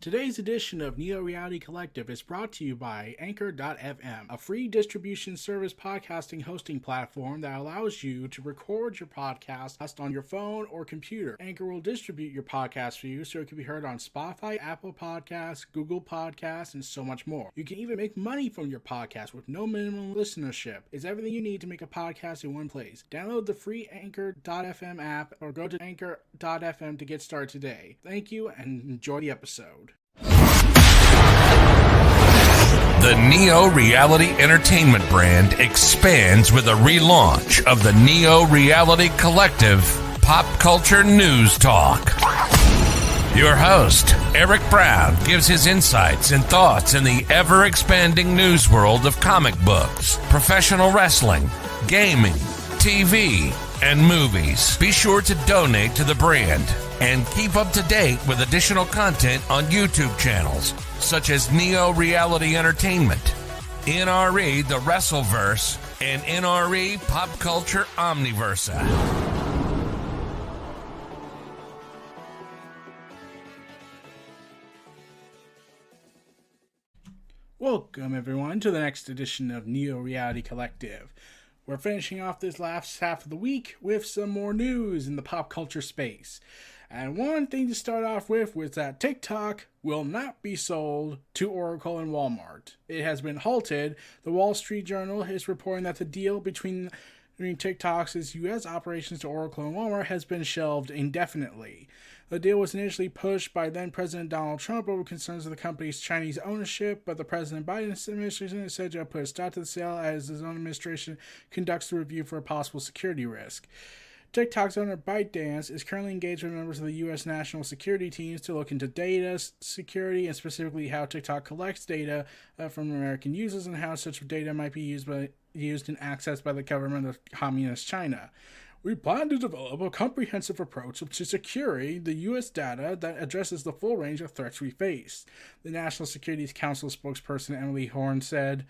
Today's edition of Neo Reality Collective is brought to you by Anchor.fm, a free distribution service podcasting hosting platform that allows you to record your podcast on your phone or computer. Anchor will distribute your podcast for you so it can be heard on Spotify, Apple Podcasts, Google Podcasts, and so much more. You can even make money from your podcast with no minimum listenership. It's everything you need to make a podcast in one place. Download the free Anchor.fm app or go to Anchor.fm to get started today. Thank you and enjoy the episode. The Neo Reality Entertainment brand expands with a relaunch of the Neo Reality Collective Pop Culture News Talk. Your host, Eric Brown, gives his insights and thoughts in the ever-expanding news world of comic books, professional wrestling, gaming, TV, and movies. Be sure to donate to the brand and keep up to date with additional content on YouTube channels such as Neo Reality Entertainment, NRE The Wrestleverse, and NRE Pop Culture Omniversa. Welcome everyone to the next edition of Neo Reality Collective. We're finishing off this last half of the week with some more news in the pop culture space. And one thing to start off with was that TikTok will not be sold to Oracle and Walmart. It has been halted. The Wall Street Journal is reporting that the deal between TikTok's U.S. operations to Oracle and Walmart has been shelved indefinitely. The deal was initially pushed by then-President Donald Trump over concerns of the company's Chinese ownership, but the President Biden's administration has said to put a stop to the sale as his own administration conducts the review for a possible security risk. TikTok's owner ByteDance is currently engaged with members of the U.S. national security teams to look into data security and specifically how TikTok collects data from American users and how such data might be used and accessed by the government of Communist China. We plan to develop a comprehensive approach to securing the U.S. data that addresses the full range of threats we face, the National Security Council spokesperson Emily Horn said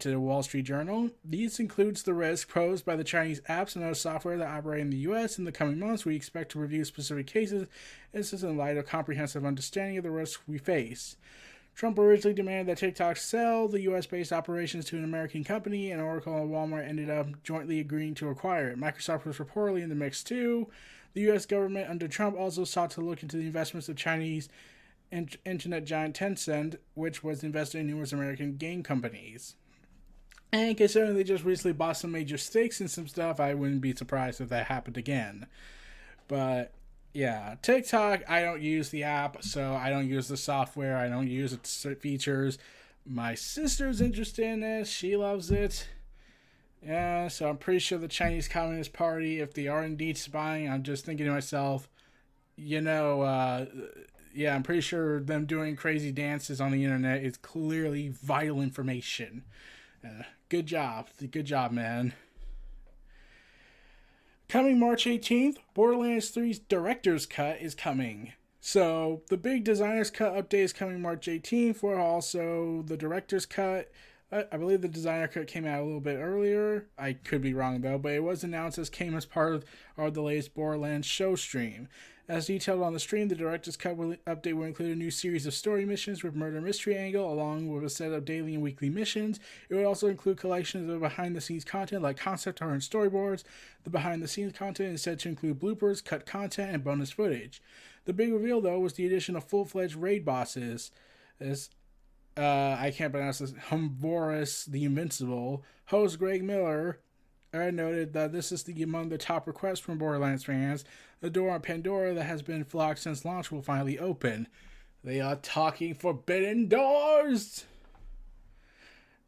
to the Wall Street Journal. These includes the risk posed by the Chinese apps and other software that operate in the U.S. In the coming months, we expect to review specific cases. This is in light of comprehensive understanding of the risks we face. Trump originally demanded that TikTok sell the U.S.-based operations to an American company, and Oracle and Walmart ended up jointly agreeing to acquire it. Microsoft was reportedly in the mix too. The U.S. government under Trump also sought to look into the investments of Chinese internet giant Tencent, which was invested in numerous American game companies. And considering they just recently bought some major stakes in some stuff, I wouldn't be surprised if that happened again. But yeah, TikTok, I don't use the app, so I don't use the software, I don't use its features. My sister's interested in this, she loves it. Yeah, so I'm pretty sure the Chinese Communist Party, if they are indeed spying, I'm just thinking to myself, I'm pretty sure them doing crazy dances on the internet is clearly vital information. Good job, man. Coming March 18th, Borderlands 3's Director's Cut is coming. So, the big Designer's Cut update is coming March 18th, for also the Director's Cut. I believe the Designer Cut came out a little bit earlier. I could be wrong though, but it was announced as came as part of the latest Borderlands show stream. As detailed on the stream, the Director's Cut update will include a new series of story missions with murder mystery angle, along with a set of daily and weekly missions. It will also include collections of behind-the-scenes content like concept art and storyboards. The behind-the-scenes content is said to include bloopers, cut content, and bonus footage. The big reveal, though, was the addition of full-fledged raid bosses. I can't pronounce this. Humvorous the Invincible. Host Greg Miller noted that this is among the top requests from Borderlands fans. The door on Pandora that has been blocked since launch will finally open. They are talking forbidden doors!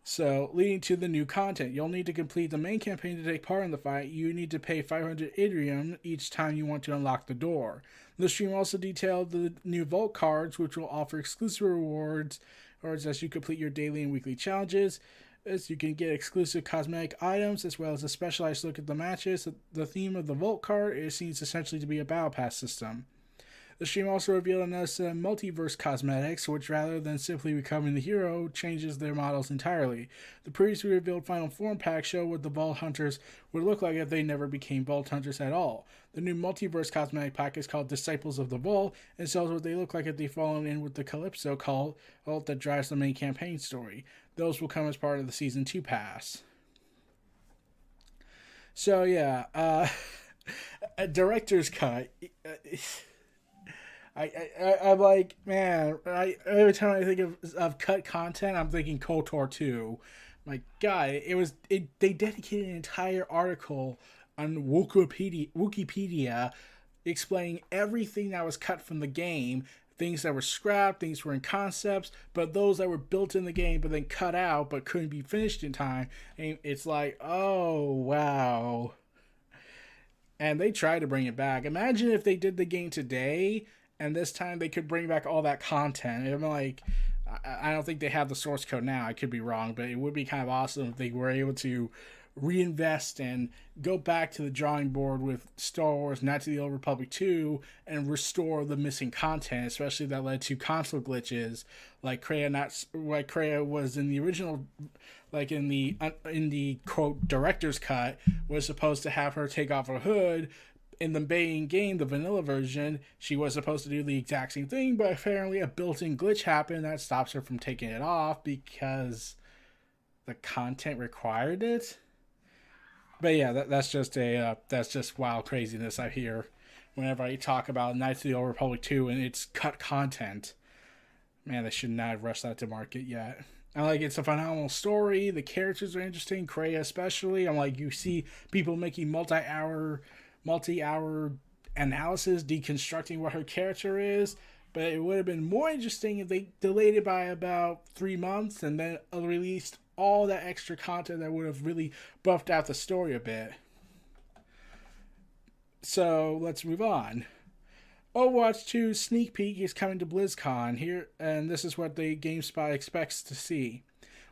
So, leading to the new content. You'll need to complete the main campaign to take part in the fight. You need to pay 500 Idrium each time you want to unlock the door. The stream also detailed the new Vault cards, which will offer exclusive rewards as you complete your daily and weekly challenges. As you can get exclusive cosmetic items as well as a specialized look at the matches. The theme of the Vault card seems essentially to be a battle pass system. The stream also revealed another set of multiverse cosmetics, which rather than simply becoming the hero, changes their models entirely. The previously revealed final form pack showed what the Vault Hunters would look like if they never became Vault Hunters at all. The new multiverse cosmetic pack is called Disciples of the Vault and shows what they look like if they've fallen in with the Calypso cult that drives the main campaign story. Those will come as part of the Season 2 pass. So yeah, a director's cut. I'm like, man, every time I think of cut content, I'm thinking KOTOR 2. My God, they dedicated an entire article on Wikipedia explaining everything that was cut from the game, things that were scrapped, things were in concepts, but those that were built in the game but then cut out but couldn't be finished in time. And it's like, oh, wow. And they tried to bring it back. Imagine if they did the game today and this time they could bring back all that content. I'm like, I don't think they have the source code now. I could be wrong, but it would be kind of awesome if they were able to reinvest and go back to the drawing board with Star Wars Knights of the Old Republic 2 and restore the missing content, especially that led to console glitches, like Kreia was in the original, like in the quote director's cut, was supposed to have her take off her hood. In the main game, the vanilla version, she was supposed to do the exact same thing, but apparently a built-in glitch happened that stops her from taking it off because the content required it. But yeah, that's just wild craziness I hear whenever I talk about Knights of the Old Republic 2 and its cut content. Man, they should not have rushed that to market yet. I'm like, it's a phenomenal story. The characters are interesting, Kreia especially. I'm like, you see people making multi-hour analysis, deconstructing what her character is. But it would have been more interesting if they delayed it by about 3 months and then released all that extra content that would have really buffed out the story a bit. So let's move on. Overwatch 2 sneak peek is coming to BlizzCon here, and this is what the GameSpot expects to see.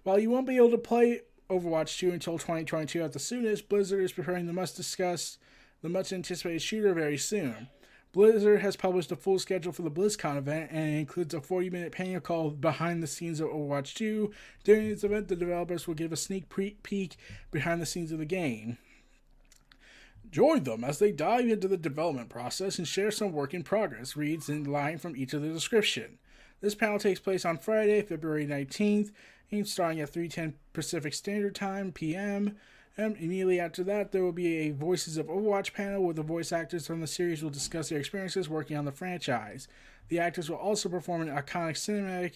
While you won't be able to play Overwatch 2 until 2022 at the soonest, Blizzard is preparing the much anticipated shooter very soon. Blizzard has published a full schedule for the BlizzCon event, and it includes a 40-minute panel called Behind the Scenes of Overwatch 2. During this event, the developers will give a sneak peek behind the scenes of the game. Join them as they dive into the development process and share some work in progress, reads in line from each of the description. This panel takes place on Friday, February 19th, starting at 3:10 Pacific Standard Time, p.m., and immediately after that, there will be a Voices of Overwatch panel where the voice actors from the series will discuss their experiences working on the franchise. The actors will also perform an iconic cinematic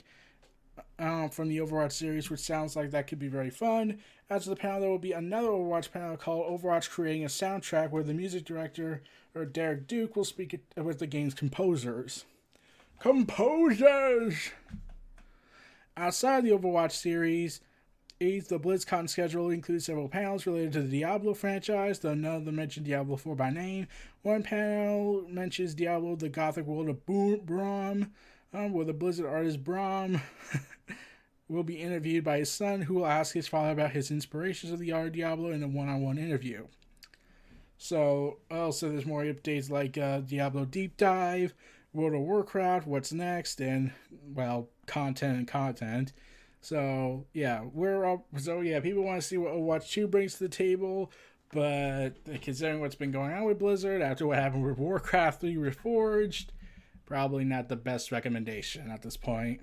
from the Overwatch series, which sounds like that could be very fun. After the panel, there will be another Overwatch panel called Overwatch Creating a Soundtrack, where the music director, Derek Duke, will speak with the game's composers. Outside the Overwatch series, the BlizzCon schedule includes several panels related to the Diablo franchise, though none of them mention Diablo 4 by name. One panel mentions Diablo, the Gothic world of Braum, where the Blizzard artist Braum will be interviewed by his son, who will ask his father about his inspirations of the art of Diablo in a one-on-one interview. So, also there's more updates like Diablo Deep Dive, World of Warcraft, what's next, and, well, content. So, yeah, people want to see what Overwatch 2 brings to the table, but considering what's been going on with Blizzard after what happened with Warcraft 3 Reforged, probably not the best recommendation at this point.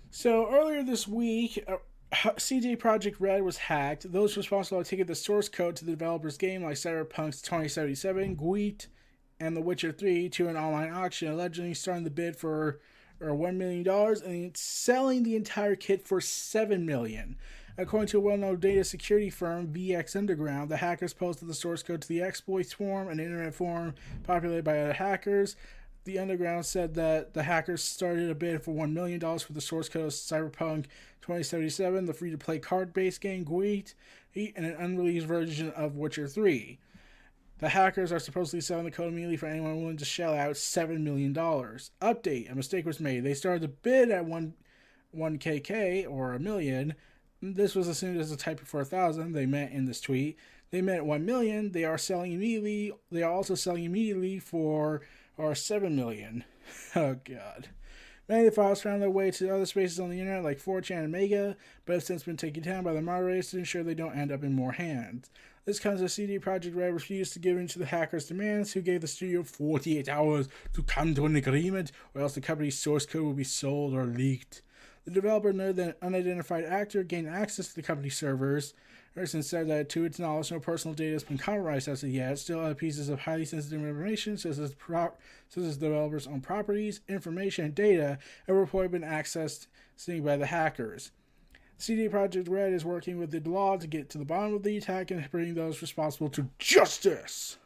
So, earlier this week, Projekt Red was hacked. Those responsible taking the source code to the developer's game, like Cyberpunk's 2077, Gwent, and The Witcher 3, to an online auction, allegedly starting the bid for $1 million and selling the entire kit for $7 million. According to a well-known data security firm, VX Underground, the hackers posted the source code to the exploits forum, an internet forum populated by other hackers. The Underground said that the hackers started a bid for $1 million for the source code of Cyberpunk 2077, the free-to-play card-based game Gwent, and an unreleased version of Witcher 3. The hackers are supposedly selling the code immediately for anyone willing to shell out $7 million. Update: a mistake was made. They started the bid at 1KK, or $1 million. This was assumed as a typo for $1,000, they meant in this tweet. They met 1 million. They are selling immediately. They are also selling immediately for 7 million. Oh god. Many of the files found their way to other spaces on the internet like 4chan and Mega, but have since been taken down by the moderators to ensure they don't end up in more hands. This comes as CD Projekt Red refused to give in to the hackers' demands, who gave the studio 48 hours to come to an agreement, or else the company's source code will be sold or leaked. The developer noted that an unidentified actor gained access to the company's servers. Erickson said that, to its knowledge, no personal data has been compromised as of yet. Still, other pieces of highly sensitive information, such as developers' own properties, information, and data, have reportedly been accessed by the hackers. CD Projekt Red is working with the law to get to the bottom of the attack and bring those responsible to justice.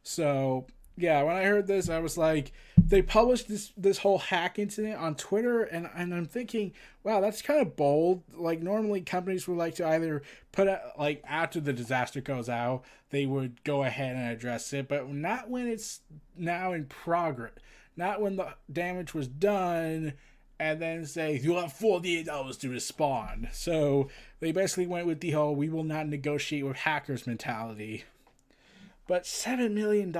So, yeah, when I heard this, I was like, they published this whole hack incident on Twitter, and I'm thinking, wow, that's kind of bold. Like, normally companies would like to either put out, like, after the disaster goes out, they would go ahead and address it, but not when it's now in progress. Not when the damage was done, and then say, you have 48 hours to respond. So they basically went with the whole, we will not negotiate with hackers mentality. But $7 million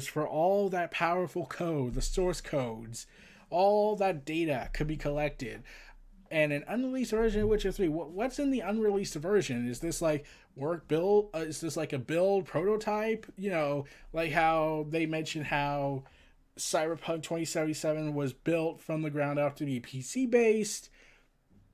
for all that powerful code, the source codes, all that data could be collected. And an unreleased version of Witcher 3. What's in the unreleased version? Is this like build? Is this like a build prototype? You know, like how they mentioned how Cyberpunk 2077 was built from the ground up to be PC based,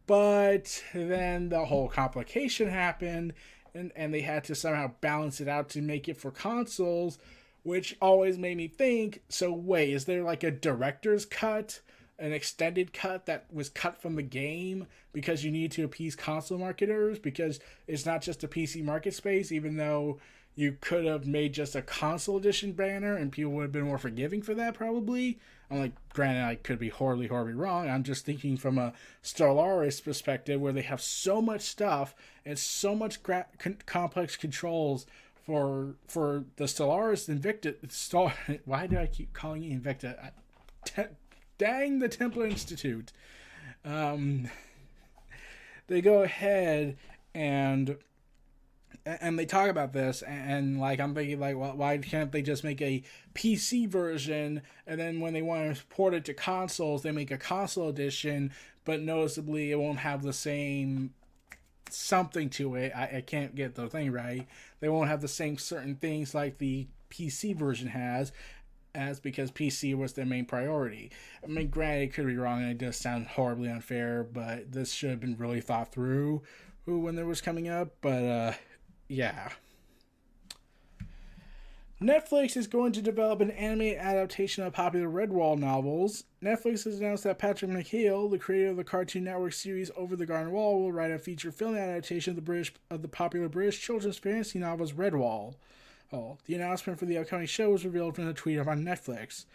but then the whole complication happened, and they had to somehow balance it out to make it for consoles, which always made me think, so wait, is there like a director's cut, an extended cut that was cut from the game because you need to appease console marketers, because it's not just a PC market space, even though you could have made just a console edition banner and people would have been more forgiving for that, probably. I'm like, granted, I could be horribly wrong. I'm just thinking from a Stellaris perspective, where they have so much stuff and so much complex controls for the Stellaris Invicta. Why do I keep calling it Invicta? Dang the Templar Institute. They go ahead and they talk about this, and like, I'm thinking, like, well, why can't they just make a PC version, and then when they want to port it to consoles, they make a console edition, but noticeably it won't have the same something to it. I can't get the thing right. They won't have the same certain things like the PC version has, because PC was their main priority. I mean, granted, it could be wrong, and it does sound horribly unfair, but this should have been really thought through when it was coming up, but, yeah. Netflix is going to develop an anime adaptation of popular Redwall novels. Netflix has announced that Patrick McHale, the creator of the Cartoon Network series Over the Garden Wall, will write a feature film adaptation of the popular British children's fantasy novels Redwall. The announcement for the upcoming show was revealed from a tweet on Netflix.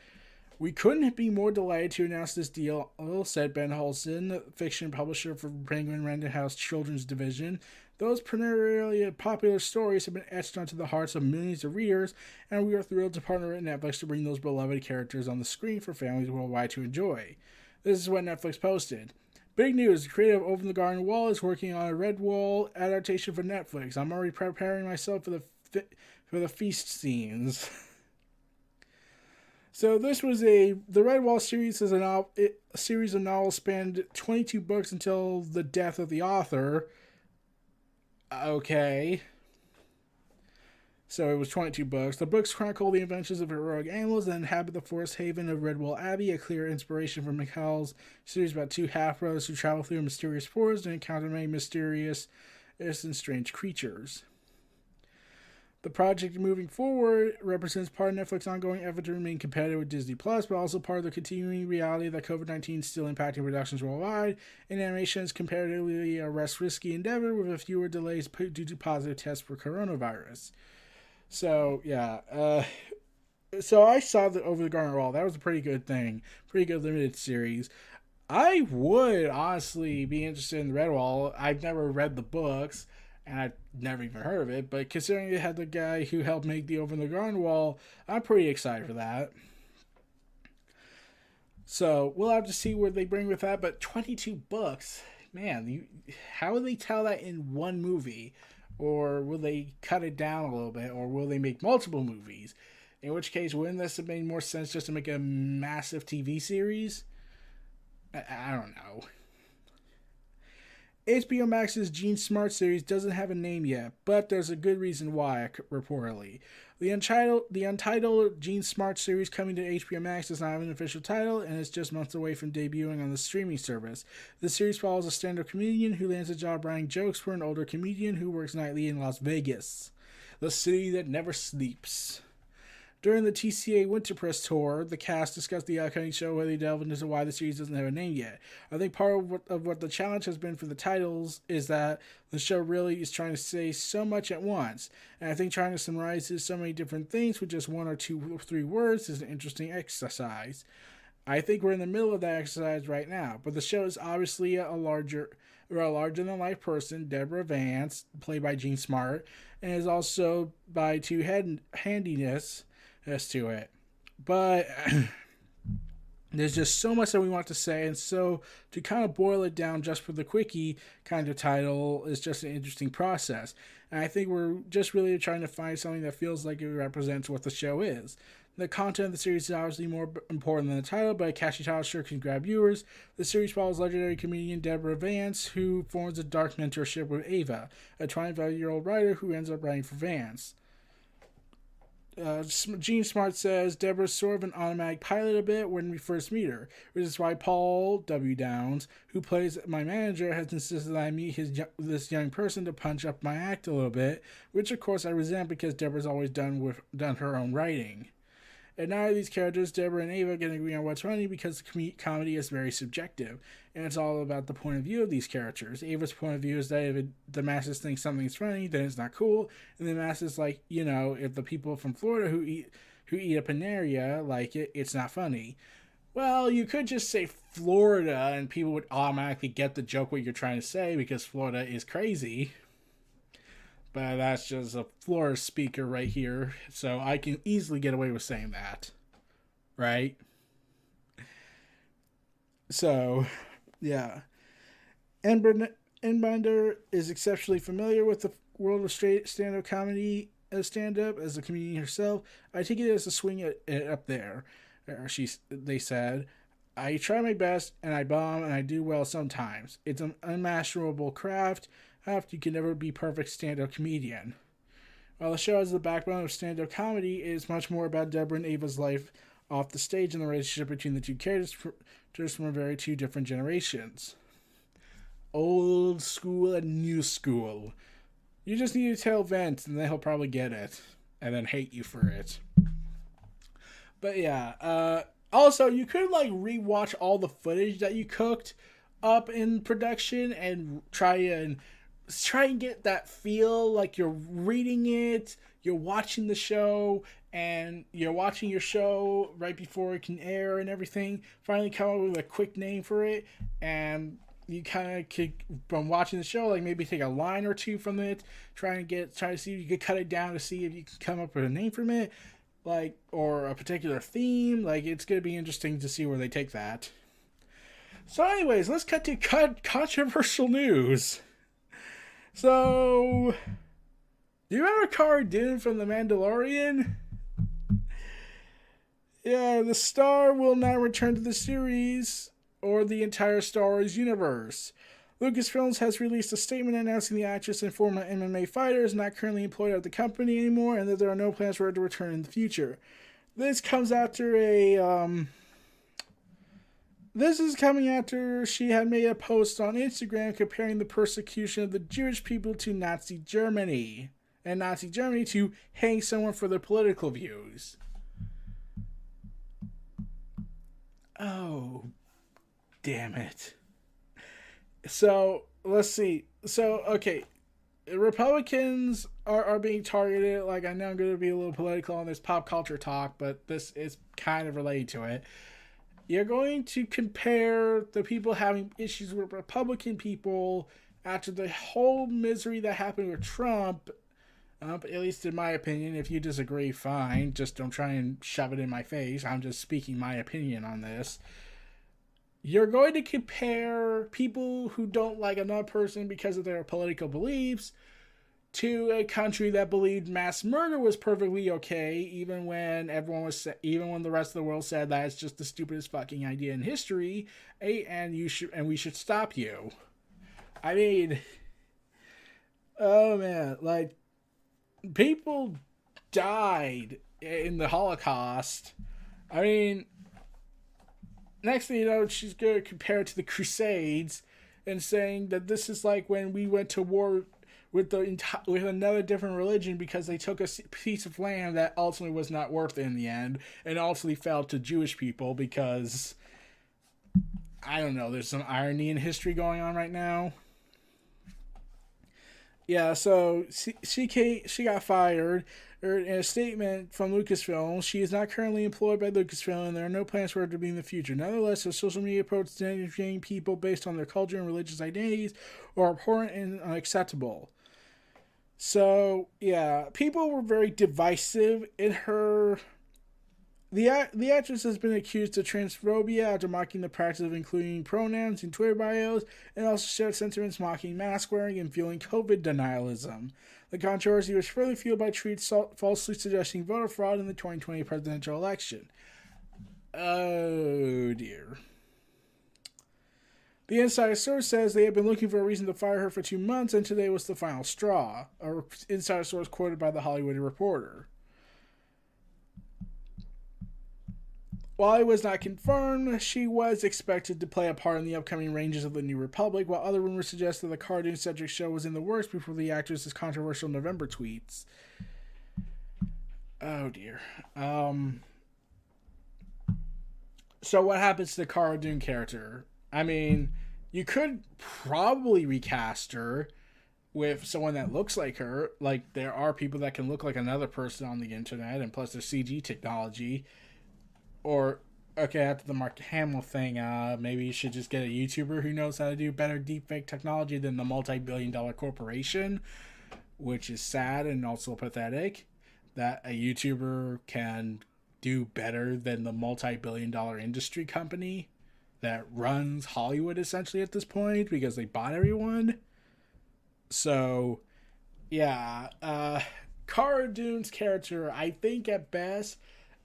We couldn't be more delighted to announce this deal, said Ben Holson, fiction publisher for Penguin Random House Children's Division. Those perennially popular stories have been etched onto the hearts of millions of readers, and we are thrilled to partner with Netflix to bring those beloved characters on the screen for families worldwide to enjoy. This is what Netflix posted. Big news, the creator of Over the Garden Wall is working on a Redwall adaptation for Netflix. I'm already preparing myself for the feast scenes. So this was the Redwall series is a series of novels spanned 22 books until the death of the author. Okay. So it was 22 books. The books chronicle the adventures of heroic animals that inhabit the forest haven of Redwall Abbey, a clear inspiration from McCall's series about two half-brothers who travel through a mysterious forest and encounter many mysterious and strange creatures. The project moving forward represents part of Netflix's ongoing effort to remain competitive with Disney+, but also part of the continuing reality that COVID-19 is still impacting productions worldwide, and animation is comparatively a less risky endeavor with a fewer delays due to positive tests for coronavirus. So, yeah. So I saw the Over the Garden Wall. That was a pretty good thing. Pretty good limited series. I would honestly be interested in the Redwall. I've never read the books, and I've never even heard of it, but considering it had the guy who helped make the Over the Garden Wall, I'm pretty excited for that. So, we'll have to see where they bring with that, but 22 books, man, how would they tell that in one movie? Or will they cut it down a little bit? Or will they make multiple movies? In which case, wouldn't this have made more sense just to make a massive TV series? I don't know. HBO Max's Gene Smart series doesn't have a name yet, but there's a good reason why, reportedly. The Untitled Gene Smart series coming to HBO Max does not have an official title, and is just months away from debuting on the streaming service. The series follows a stand-up comedian who lands a job writing jokes for an older comedian who works nightly in Las Vegas, the city that never sleeps. During the TCA Winter Press Tour, the cast discussed the upcoming show where they delve into why the series doesn't have a name yet. I think part of what the challenge has been for the titles is that the show really is trying to say so much at once. And I think trying to summarize so many different things with just 1 or 2 or 3 words is an interesting exercise. I think we're in the middle of that exercise right now, but the show is obviously a larger-than-life person, Deborah Vance, played by Gene Smart, and is also by two handiness as to it. But there's just so much that we want to say, and so to kind of boil it down just for the quickie kind of title is just an interesting process. And I think we're just really trying to find something that feels like it represents what the show is. The content of the series is obviously more important than the title, but a catchy title sure can grab viewers. The series follows legendary comedian Deborah Vance, who forms a dark mentorship with Ava, a 25-year-old writer who ends up writing for Vance. Gene Smart says Deborah's sort of an automatic pilot a bit when we first meet her, which is why Paul W. Downs, who plays my manager, has insisted that I meet this young person to punch up my act a little bit, which of course I resent because Deborah's always done her own writing. And neither of these characters, Deborah and Ava, can agree on what's funny because comedy is very subjective, and it's all about the point of view of these characters. Ava's point of view is that if the masses think something's funny, then it's not cool, and the masses, like, you know, if the people from Florida who eat a Paneria like it, it's not funny. Well, you could just say Florida, and people would automatically get the joke what you're trying to say because Florida is crazy. But that's just a Florida speaker right here, so I can easily get away with saying that, right? So, yeah. Endbinder is exceptionally familiar with the world of stand-up comedy as stand-up as a comedian herself. I take it as a swing at up there. They said, I try my best, and I bomb, and I do well sometimes. It's an unmasterable craft. You can never be perfect stand-up comedian. While the show has the backbone of stand-up comedy, it is much more about Deborah and Ava's life off the stage and the relationship between the two characters from very two different generations. Old school and new school. You just need to tell Vince, and then he'll probably get it, and then hate you for it. But yeah, also, you could like rewatch all the footage that you cooked up in production and try and get that feel like you're reading it, you're watching the show, and you're watching your show right before it can air and everything. Finally come up with a quick name for it, and you kind of could, from watching the show, like maybe take a line or two from it, try to see if you could cut it down to see if you can come up with a name from it, like, or a particular theme. Like, it's going to be interesting to see where they take that. So anyways, let's cut to controversial news. So, do you remember Cara Dune from The Mandalorian? Yeah, the star will not return to the series or the entire Star Wars universe. Lucasfilms has released a statement announcing the actress and former MMA fighter is not currently employed at the company anymore and that there are no plans for her to return in the future. This comes after This is coming after she had made a post on Instagram comparing the persecution of the Jewish people to Nazi Germany, and Nazi Germany to hang someone for their political views. Oh, damn it. So, let's see. So, okay, Republicans are being targeted. Like, I know I'm going to be a little political on this pop culture talk, but this is kind of related to it. You're going to compare the people having issues with Republican people after the whole misery that happened with Trump, at least in my opinion. If you disagree, fine. Just don't try and shove it in my face. I'm just speaking my opinion on this. You're going to compare people who don't like another person because of their political beliefs to a country that believed mass murder was perfectly okay, even when the rest of the world said that it's just the stupidest fucking idea in history, and we should stop you. I mean, oh man, like, people died in the Holocaust. I mean, next thing you know, she's going to compare it to the Crusades and saying that this is like when we went to war with another different religion because they took a piece of land that ultimately was not worth it in the end, and ultimately fell to Jewish people because, I don't know, there's some irony in history going on right now. Yeah, so she got fired. In a statement from Lucasfilm, she is not currently employed by Lucasfilm, and there are no plans for her to be in the future. Nonetheless, her social media approach to denigrating people based on their culture and religious identities are abhorrent and unacceptable. So, yeah, people were very divisive in her. The actress has been accused of transphobia after mocking the practice of including pronouns in Twitter bios, and also shared sentiments mocking mask wearing and fueling COVID denialism. The controversy was further fueled by tweets falsely suggesting voter fraud in the 2020 presidential election. Oh dear. The insider source says they have been looking for a reason to fire her for 2 months, and today was the final straw. A insider source quoted by The Hollywood Reporter. While it was not confirmed, she was expected to play a part in the upcoming Rangers of the New Republic, while other rumors suggest that the Cara Dune-centric show was in the works before the actress's controversial November tweets. Oh dear. So what happens to the Cara Dune character? I mean, you could probably recast her with someone that looks like her. Like, there are people that can look like another person on the internet, and plus there's CG technology. Or, okay, after the Mark Hamill thing, maybe you should just get a YouTuber who knows how to do better deepfake technology than the multi-billion-dollar corporation, which is sad and also pathetic, that a YouTuber can do better than the multi-billion-dollar industry company that runs Hollywood, essentially, at this point, because they bought everyone. So, yeah, Cara Dune's character, I think at best,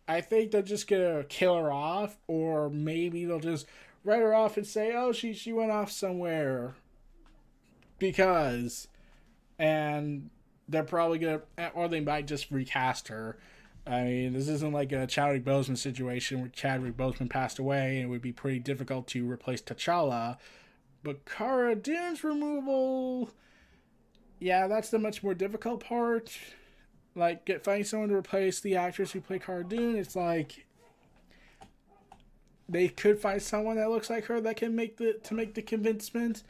I think they're just gonna kill her off, or maybe they'll just write her off and say, oh, she went off somewhere because, and they're probably gonna, or they might just recast her. I mean, this isn't like a Chadwick Boseman situation where Chadwick Boseman passed away and it would be pretty difficult to replace T'Challa, but Cara Dune's removal, yeah, that's the much more difficult part. Like, finding someone to replace the actress who played Cara Dune, it's like they could find someone that looks like her that can make the convincement,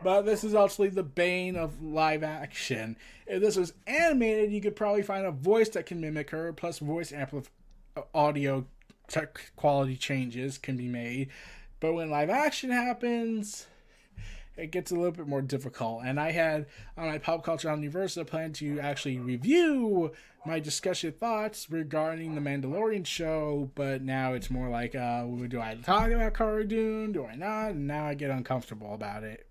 but this is ultimately the bane of live action. If this was animated, you could probably find a voice that can mimic her, plus voice audio quality changes can be made. But when live action happens, it gets a little bit more difficult. And I had, on my Pop Culture Omniverse, a plan to actually review my discussion thoughts regarding the Mandalorian show, but now it's more like, do I talk about Cara Dune? Do I not? And now I get uncomfortable about it.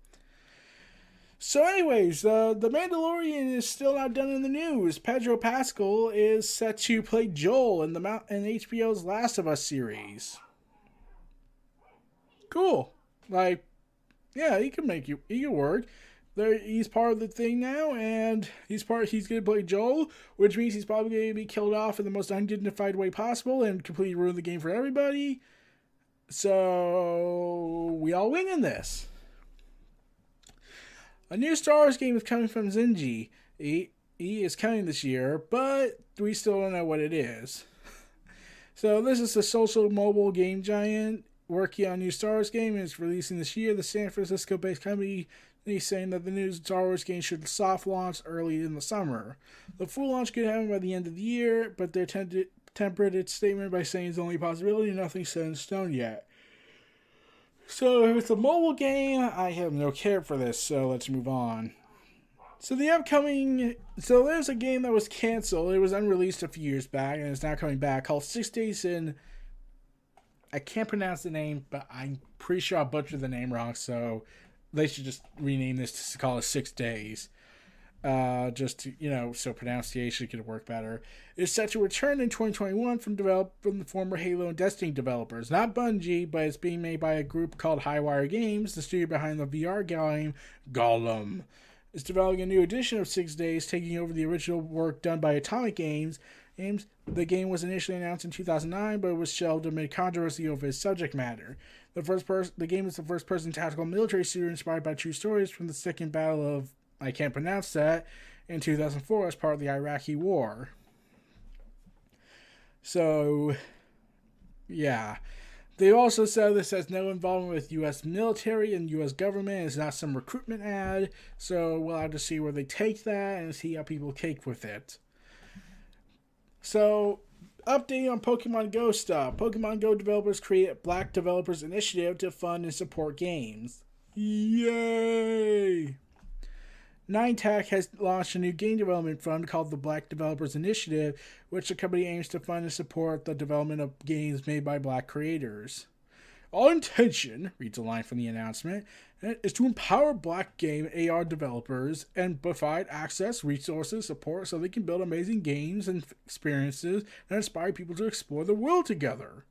So anyways, the Mandalorian is still not done in the news. Pedro Pascal is set to play Joel in HBO's Last of Us series. Cool. Like, yeah, he can work. He's part of the thing now, and he's going to play Joel, which means he's probably going to be killed off in the most undignified way possible and completely ruin the game for everybody. So, we all win in this. A new Star Wars game is coming from Zingy. He is coming this year, but we still don't know what it is. So, this is a social mobile game giant working on a new Star Wars game, and it's releasing this year. The San Francisco-based company is saying that the new Star Wars game should soft launch early in the summer. The full launch could happen by the end of the year, but they tempered its statement by saying it's only a possibility, nothing set in stone yet. So if it's a mobile game, I have no care for this, so let's move on. So there's a game that was canceled. It was unreleased a few years back, and it's now coming back, called 6 Days in... I can't pronounce the name, but I'm pretty sure I butchered the name wrong, so they should just rename this to call it 6 Days. just to, so pronunciation could work better, is set to return in 2021 from the former Halo and Destiny developers. Not Bungie, but it's being made by a group called Highwire Games, the studio behind the VR game Gollum. It's developing a new edition of 6 Days, taking over the original work done by Atomic Games. The game was initially announced in 2009, but it was shelved amid controversy over its subject matter. The game is the first-person tactical military shooter inspired by true stories from the Second Battle of, I can't pronounce that, in 2004 as part of the Iraqi War. So, yeah. They also said this has no involvement with U.S. military and U.S. government. It's not some recruitment ad. So we'll have to see where they take that and see how people cake with it. So, update on Pokemon Go stuff. Pokemon Go developers create a Black Developers Initiative to fund and support games. Yay! Niantic has launched a new game development fund called the Black Developers Initiative, which the company aims to fund and support the development of games made by Black creators. Our intention, reads a line from the announcement, is to empower Black game AR developers and provide access, resources, support so they can build amazing games and experiences and inspire people to explore the world together.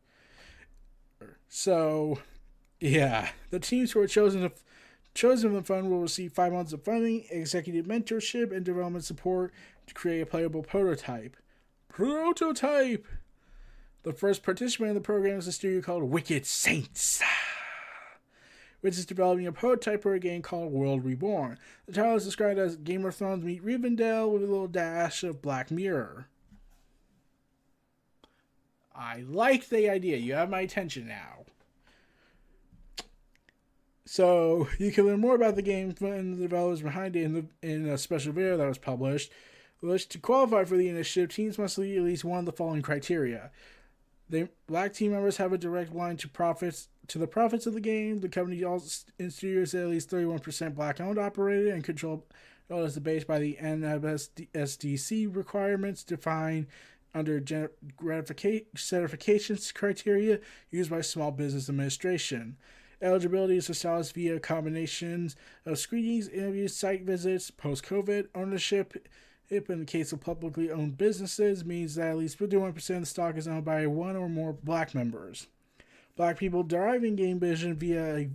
So, yeah, the teams who are chosen from the fund will receive 5 months of funding, executive mentorship, and development support to create a playable prototype. Prototype! The first participant in the program is a studio called Wicked Saints, which is developing a prototype for a game called World Reborn. The title is described as Game of Thrones meet Rivendell with a little dash of Black Mirror. I like the idea. You have my attention now. So, you can learn more about the game and the developers behind it in a special video that was published. To qualify for the initiative, teams must meet at least one of the following criteria. Black team members have a direct line to the profits of the game. The company in studios is at least 31% Black owned, operated, and controlled as the base by the NSDC requirements defined under certifications criteria used by Small Business Administration. Eligibility is established via combinations of screenings, interviews, site visits, post-COVID ownership. In the case of publicly owned businesses, means that at least 51% of the stock is owned by one or more Black members. Black people deriving game vision via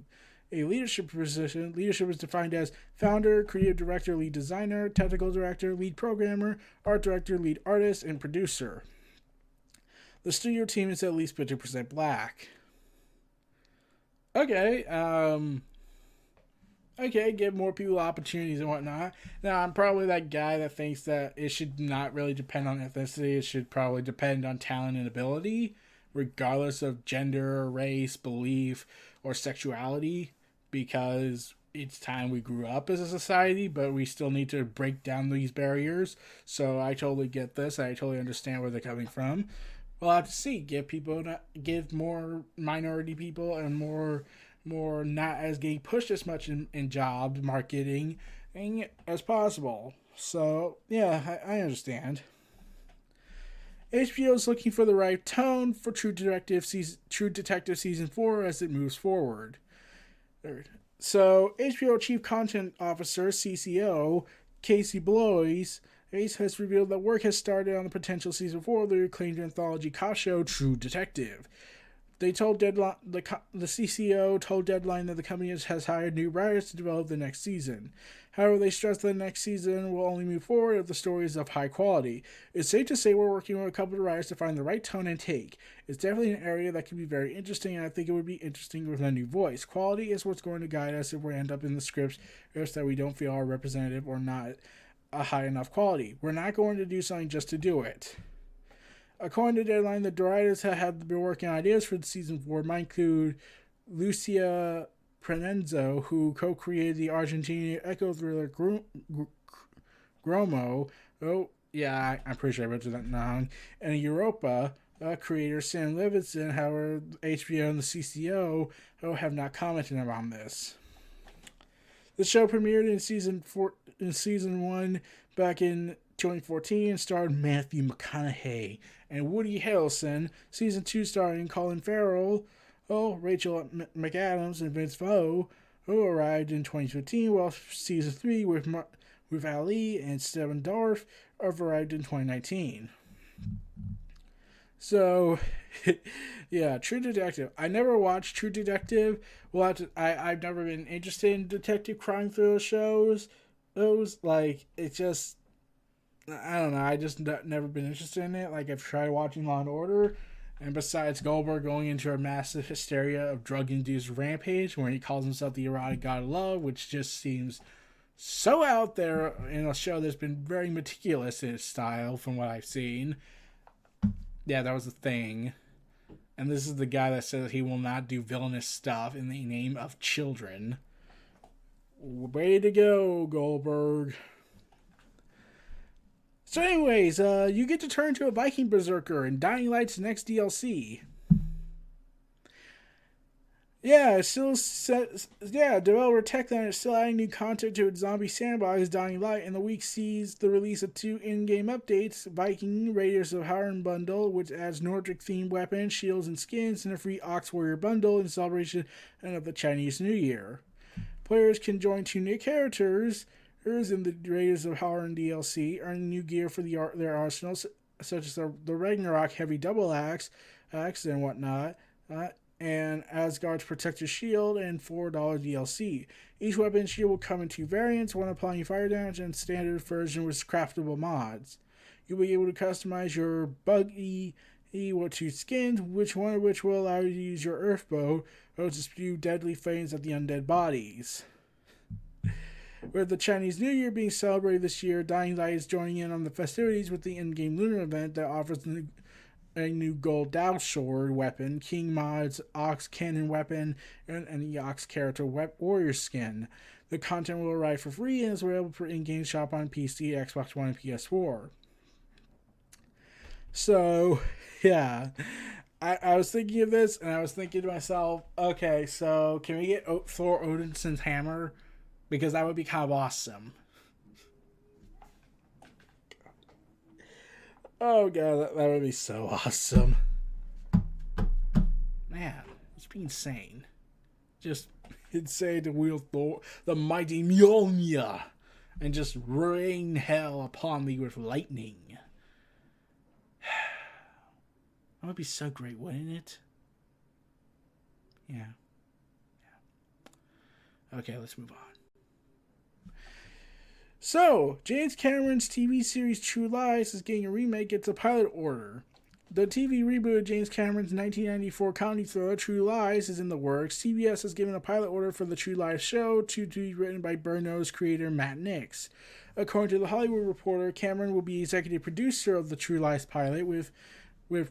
a leadership position. Leadership is defined as founder, creative director, lead designer, technical director, lead programmer, art director, lead artist, and producer. The studio team is at least 50% Black. Okay, give more people opportunities and whatnot. Now, I'm probably that guy that thinks that it should not really depend on ethnicity. It should probably depend on talent and ability, regardless of gender, race, belief, or sexuality, because it's time we grew up as a society, but we still need to break down these barriers. So I totally get this. I totally understand where they're coming from. We'll have to see. Give more minority people and more not as getting pushed as much in job marketing as possible. So yeah, I understand. HBO is looking for the right tone for True Detective Season 4 as it moves forward. So HBO Chief Content Officer (CCO) Kacy Blois has revealed that work has started on the potential Season 4 of the acclaimed anthology cop show True Detective. They told Deadline, the CCO told Deadline that the company has hired new writers to develop the next season. However, they stressed that the next season will only move forward if the story is of high quality. It's safe to say we're working with a couple of writers to find the right tone and take. It's definitely an area that can be very interesting, and I think it would be interesting with a new voice. Quality is what's going to guide us if we end up in the scripts that we don't feel are representative or not a high enough quality. We're not going to do something just to do it. According to Deadline, the writers have been working on ideas for the Season 4 might include Lucia Prenenzo, who co-created the Argentinian echo thriller Gromo. Oh, yeah, I'm pretty sure I butchered that wrong. And Europa creator Sam Levinson. However, HBO and the CCO have not commented on this. The show premiered in season 1 back in 2014 and starred Matthew McConaughey and Woody Harrelson. Season 2 starring Colin Farrell, Rachel McAdams, and Vince Vaughn, who arrived in 2015, while Season 3 with with Ali and Stephen Dorff arrived in 2019. So, yeah, True Detective. I never watched True Detective. I've never been interested in detective crime thriller shows. It's just, I don't know. I just never been interested in it. Like, I've tried watching Law & Order. And besides Goldberg going into a massive hysteria of drug-induced rampage, where he calls himself the erotic god of love, which just seems so out there in a show that's been very meticulous in its style from what I've seen. Yeah, that was a thing. And this is the guy that says he will not do villainous stuff in the name of children. Way to go, Goldberg. So anyways, you get to turn to a Viking Berserker in Dying Light's next DLC. Yeah, developer Techland is still adding new content to its zombie sandbox, Dying Light, and the week sees the release of 2 in-game updates, Viking Raiders of Harren bundle, which adds Nordic-themed weapons, shields, and skins, and a free Ox Warrior bundle in celebration of the Chinese New Year. Players can join 2 new characters in the Raiders of Harren DLC, earning new gear for their arsenals, such as the Ragnarok Heavy Double Axe and whatnot, and Asgard's Protector Shield, and $4 DLC. Each weapon and shield will come in 2 variants, one applying fire damage and standard version with craftable mods. You'll be able to customize your buggy with 2 skins, one of which will allow you to use your Earth Bow to spew deadly flames at the undead bodies. With the Chinese New Year being celebrated this year, Dying Light is joining in on the festivities with the in-game lunar event that offers a new gold Dao sword weapon, King Mod's Ox Cannon weapon, and the Ox character warrior skin. The content will arrive for free and is available for in-game shop on PC, Xbox One, and PS4. So, yeah. I was thinking of this, and I was thinking to myself, okay, so can we get Thor Odinson's hammer? Because that would be kind of awesome. Oh god, that would be so awesome. Man, it's be insane. Just insane to wield Thor, the mighty Mjolnir, and just rain hell upon me with lightning. That would be so great, wouldn't it? Yeah. Okay, let's move on. So, James Cameron's TV series True Lies is getting a remake. It's a pilot order. The TV reboot of James Cameron's 1994 comedy thriller True Lies is in the works. CBS has given a pilot order for the True Lies show to be written by Burno's creator Matt Nix. According to The Hollywood Reporter, Cameron will be executive producer of the True Lies pilot, with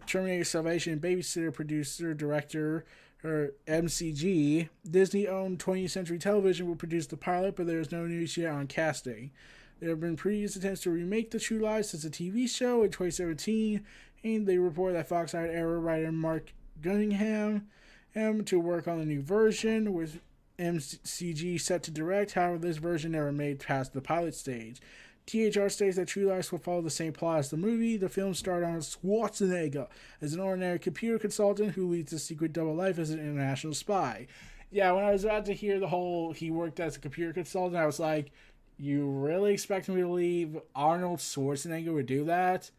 Terminator Salvation and Babysitter producer director MCG. Disney-owned 20th Century Television will produce the pilot, but there is no news yet on casting. There have been previous attempts to remake The True Lies as a TV show in 2017, and they report that Fox hired Arrow writer Mark Cunningham to work on the new version, with MCG set to direct. However, this version never made past the pilot stage. THR states that True Lies will follow the same plot as the movie. The film starred Arnold Schwarzenegger as an ordinary computer consultant who leads a secret double life as an international spy. Yeah, when I was about to hear the whole he worked as a computer consultant, I was like, you really expect me to believe Arnold Schwarzenegger would do that?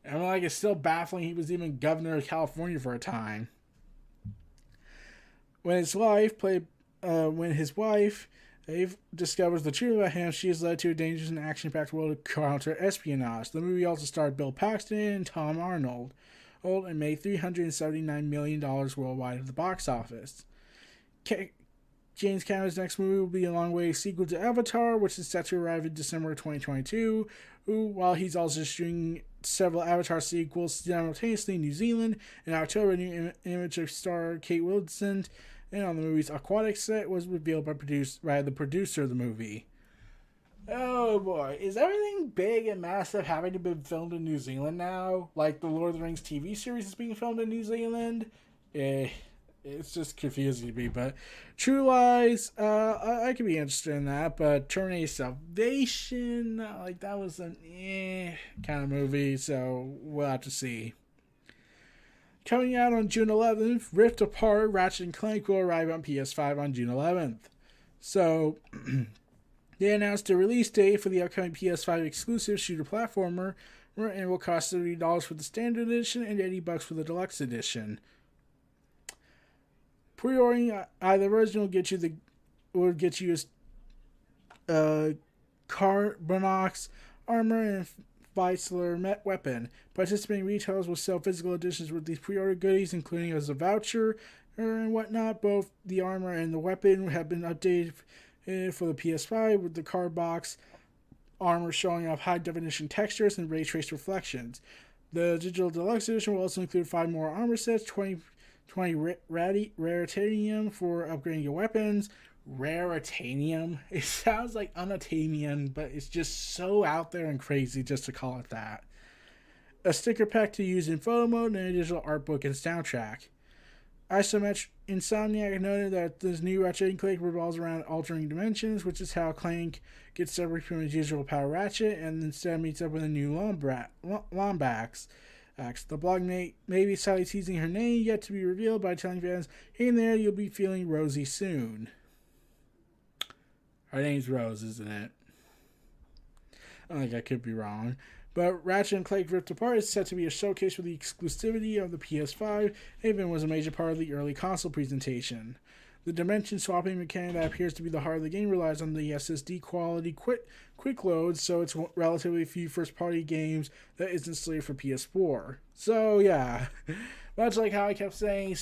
And I'm like, it's still baffling he was even governor of California for a time. When his wife Dave discovers the truth about him, she is led to a dangerous and action-packed world of counter-espionage. The movie also starred Bill Paxton and Tom Arnold, and made $379 million worldwide at the box office. James Cameron's next movie will be a long-awaited sequel to Avatar, which is set to arrive in December 2022, while he's also shooting several Avatar sequels simultaneously in New Zealand. In October, a new image of star Kate Winslet and on the movie's aquatic set was revealed by the producer of the movie. Oh boy, is everything big and massive having to be filmed in New Zealand now? Like the Lord of the Rings TV series is being filmed in New Zealand? It's just confusing to me, but True Lies, I could be interested in that, but Terminator Salvation, that was an kind of movie, so we'll have to see. Coming out on June 11th, Rift Apart, Ratchet Clank will arrive on PS5 on June 11th. So, They announced a release date for the upcoming PS5 exclusive shooter platformer, and will cost $30 for the standard edition and $80 for the deluxe edition. Pre-ordering either version will get you Carbonox armor and Weissler weapon. Participating retailers will sell physical editions with these pre-order goodies, including as a voucher and whatnot. Both the armor and the weapon have been updated for the PS5, with the Carbox armor showing off high-definition textures and ray trace reflections. The digital deluxe edition will also include 5 more armor sets, 20 raritanium for upgrading your weapons. Raritanium? It sounds like unatamium, but it's just so out there and crazy just to call it that. A sticker pack to use in photo mode, and a digital art book and soundtrack. Insomniac noted that this new Ratchet Clank revolves around altering dimensions, which is how Clank gets separated from his usual power Ratchet and instead meets up with a new Lombax. The blog may be slightly teasing her name, yet to be revealed, by telling fans, "Hey there, you'll be feeling Rosie soon." Her name's Rose, isn't it? I think I could be wrong. But Ratchet and Clank Rift Apart is set to be a showcase for the exclusivity of the PS5, and even was a major part of the early console presentation. The dimension swapping mechanic that appears to be the heart of the game relies on the SSD quality quick loads, so it's relatively few first-party games that isn't slated for PS4. So, yeah. Much like how I kept saying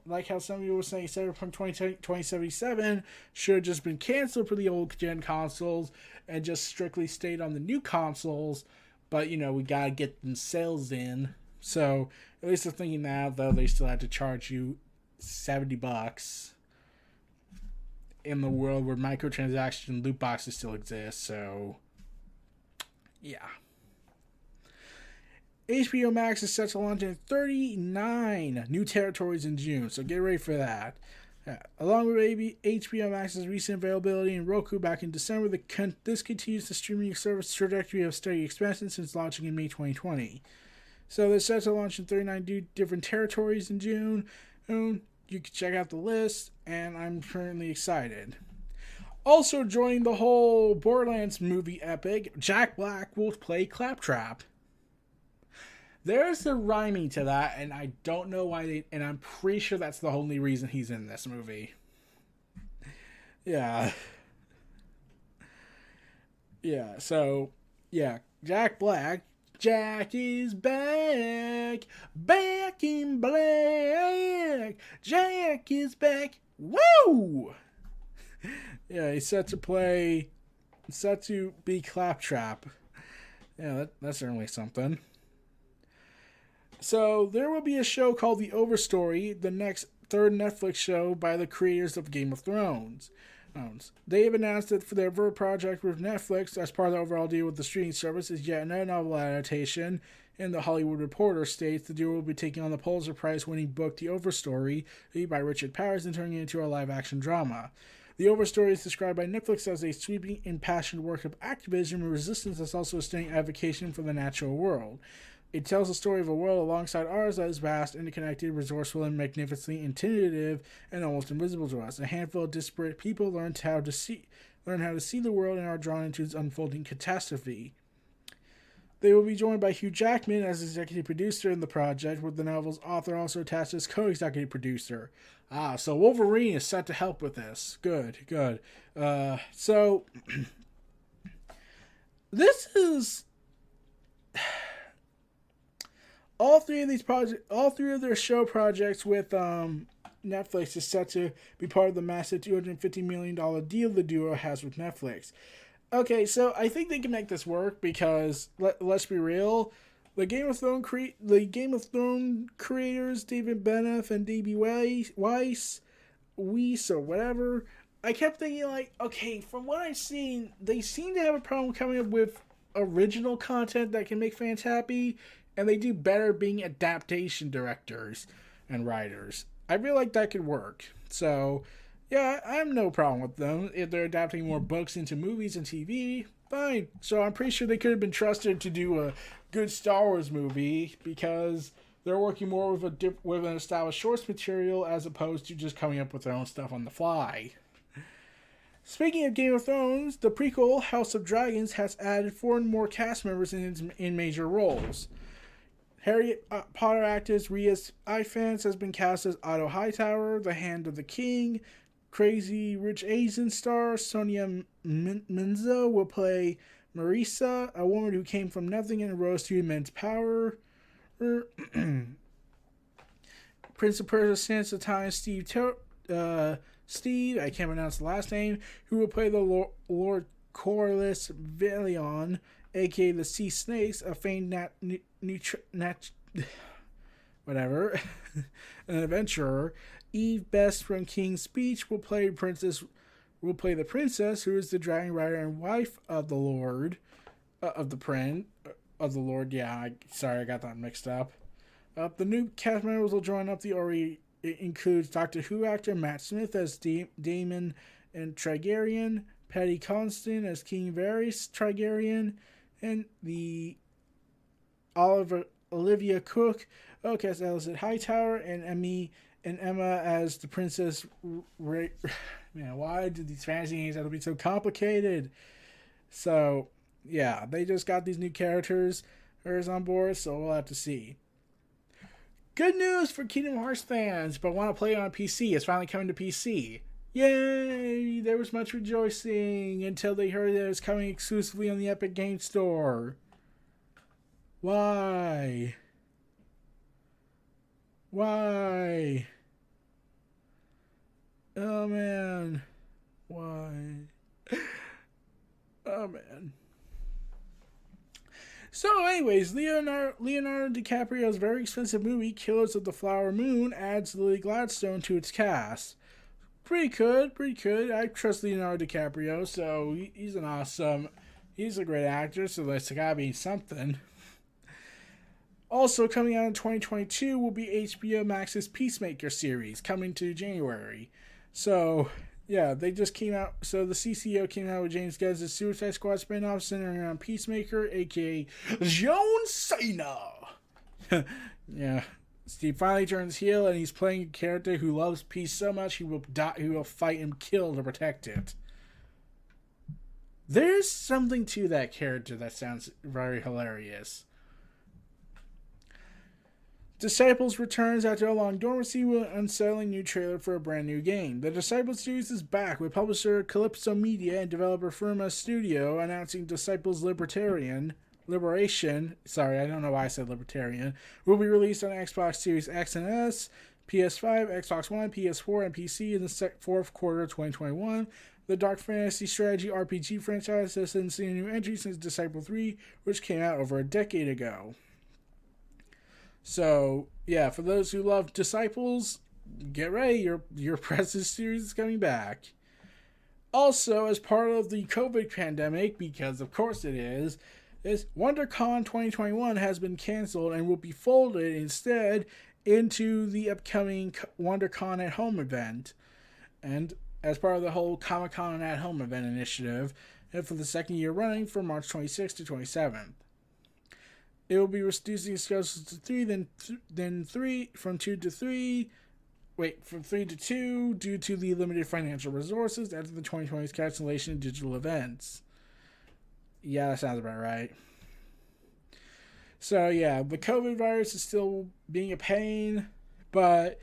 like how some people were saying Cyberpunk 2077 should have just been canceled for the old-gen consoles and just strictly stayed on the new consoles, but, we gotta get them sales in. So, at least they're thinking now, though, they still have to charge you $70 in the world where microtransaction loot boxes still exist, so, yeah. HBO Max is set to launch in 39 new territories in June, so get ready for that. Along with HBO Max's recent availability in Roku back in December, this continues the streaming service trajectory of steady expansion since launching in May 2020. So they're set to launch in 39 different territories in June. You can check out the list, and I'm currently excited. Also joining the whole Borderlands movie epic, Jack Black will play Claptrap. There's a rhyming to that, and I don't know why and I'm pretty sure that's the only reason he's in this movie. Yeah. Yeah, so, yeah, Jack Black. Jack is back. Back in black. Jack is back. Woo! Yeah, he's set to be Claptrap. Yeah, that's certainly something. So, there will be a show called The Overstory, the next third Netflix show by the creators of Game of Thrones. They have announced that for their Vert project with Netflix, as part of the overall deal with the streaming service, is yet another novel adaptation. And The Hollywood Reporter states the duo will be taking on the Pulitzer Prize-winning book The Overstory, by Richard Powers, and turning it into a live-action drama. The Overstory is described by Netflix as a sweeping, impassioned work of activism and resistance that's also a stunning advocacy for the natural world. It tells the story of a world alongside ours that is vast, interconnected, resourceful, and magnificently intuitive, and almost invisible to us. A handful of disparate people learn how to see the world and are drawn into its unfolding catastrophe. They will be joined by Hugh Jackman as executive producer in the project, with the novel's author also attached as co-executive producer. So Wolverine is set to help with this. Good. So this is all three of their show projects with Netflix is set to be part of the massive $250 million deal the duo has with Netflix. Okay, so I think they can make this work because let's be real, the Game of Thrones creators David Benioff and D.B. Weiss, or whatever. I kept thinking okay, from what I've seen, they seem to have a problem coming up with original content that can make fans happy. And they do better being adaptation directors and writers. I feel like that could work. So, yeah, I have no problem with them. If they're adapting more books into movies and TV, fine. So I'm pretty sure they could have been trusted to do a good Star Wars movie because they're working more with an established source material as opposed to just coming up with their own stuff on the fly. Speaking of Game of Thrones, the prequel House of Dragons has added 4 more cast members in major roles. Harry Potter actress Rhea Ifans has been cast as Otto Hightower, the Hand of the King. Crazy Rich Asian star Sonia Minzo will play Marisa, a woman who came from nothing and rose to immense power. Prince of Persia Sands of Time Steve, I can't pronounce the last name, who will play the Lord Corlys Valion, aka the Sea Snakes, a famed an adventurer. Eve Best from King's Speech will play the princess, who is the dragon rider and wife of the Lord, of the Lord. Yeah, sorry, I got that mixed up. The new cast members will join up the already. It includes Doctor Who actor Matt Smith as Daemon and Targaryen, Paddy Considine as King Varys Targaryen, and the Olivia Cook as Alicent Hightower, and Emma as the Princess. Man, why do these fantasy games have to be so complicated? So, yeah, they just got these new characters on board, so we'll have to see. Good news for Kingdom Hearts fans, but want to play it on PC. It's finally coming to PC. Yay! There was much rejoicing until they heard that it was coming exclusively on the Epic Games Store. Why? Why? Oh man. Why? Oh man. So anyways, Leonardo DiCaprio's very expensive movie, Killers of the Flower Moon, adds Lily Gladstone to its cast. Pretty good. I trust Leonardo DiCaprio, so he's a great actor, so there's gotta be something. Also coming out in 2022 will be HBO Max's Peacemaker series, coming to January. So, yeah, they just came out. So the CCO came out with James Gunn's Suicide Squad spinoff centering around Peacemaker, aka John Cena. Yeah, Steve finally turns heel, and he's playing a character who loves peace so much he will fight and kill to protect it. There's something to that character that sounds very hilarious. Disciples returns after a long dormancy with an unsettling new trailer for a brand new game. The Disciples series is back with publisher Calypso Media and developer Firma Studio announcing Disciples Liberation. Sorry, I don't know why I said Libertarian. Will be released on Xbox Series X and S, PS5, Xbox One, PS4, and PC in the fourth quarter of 2021. The dark fantasy strategy RPG franchise hasn't seen a new entry since Disciple 3, which came out over a decade ago. So, yeah, for those who love Disciples, get ready, your Prestige series is coming back. Also, as part of the COVID pandemic, because of course it is WonderCon 2021 has been canceled and will be folded instead into the upcoming WonderCon at Home event. And as part of the whole Comic-Con at Home event initiative, and for the second year running from March 26th to 27th. It will be reducing schedules to 3, then 3, from 2 to 3, from 3 to 2, due to the limited financial resources after the 2020's cancellation of digital events. Yeah, that sounds about right. So, yeah, the COVID virus is still being a pain, but,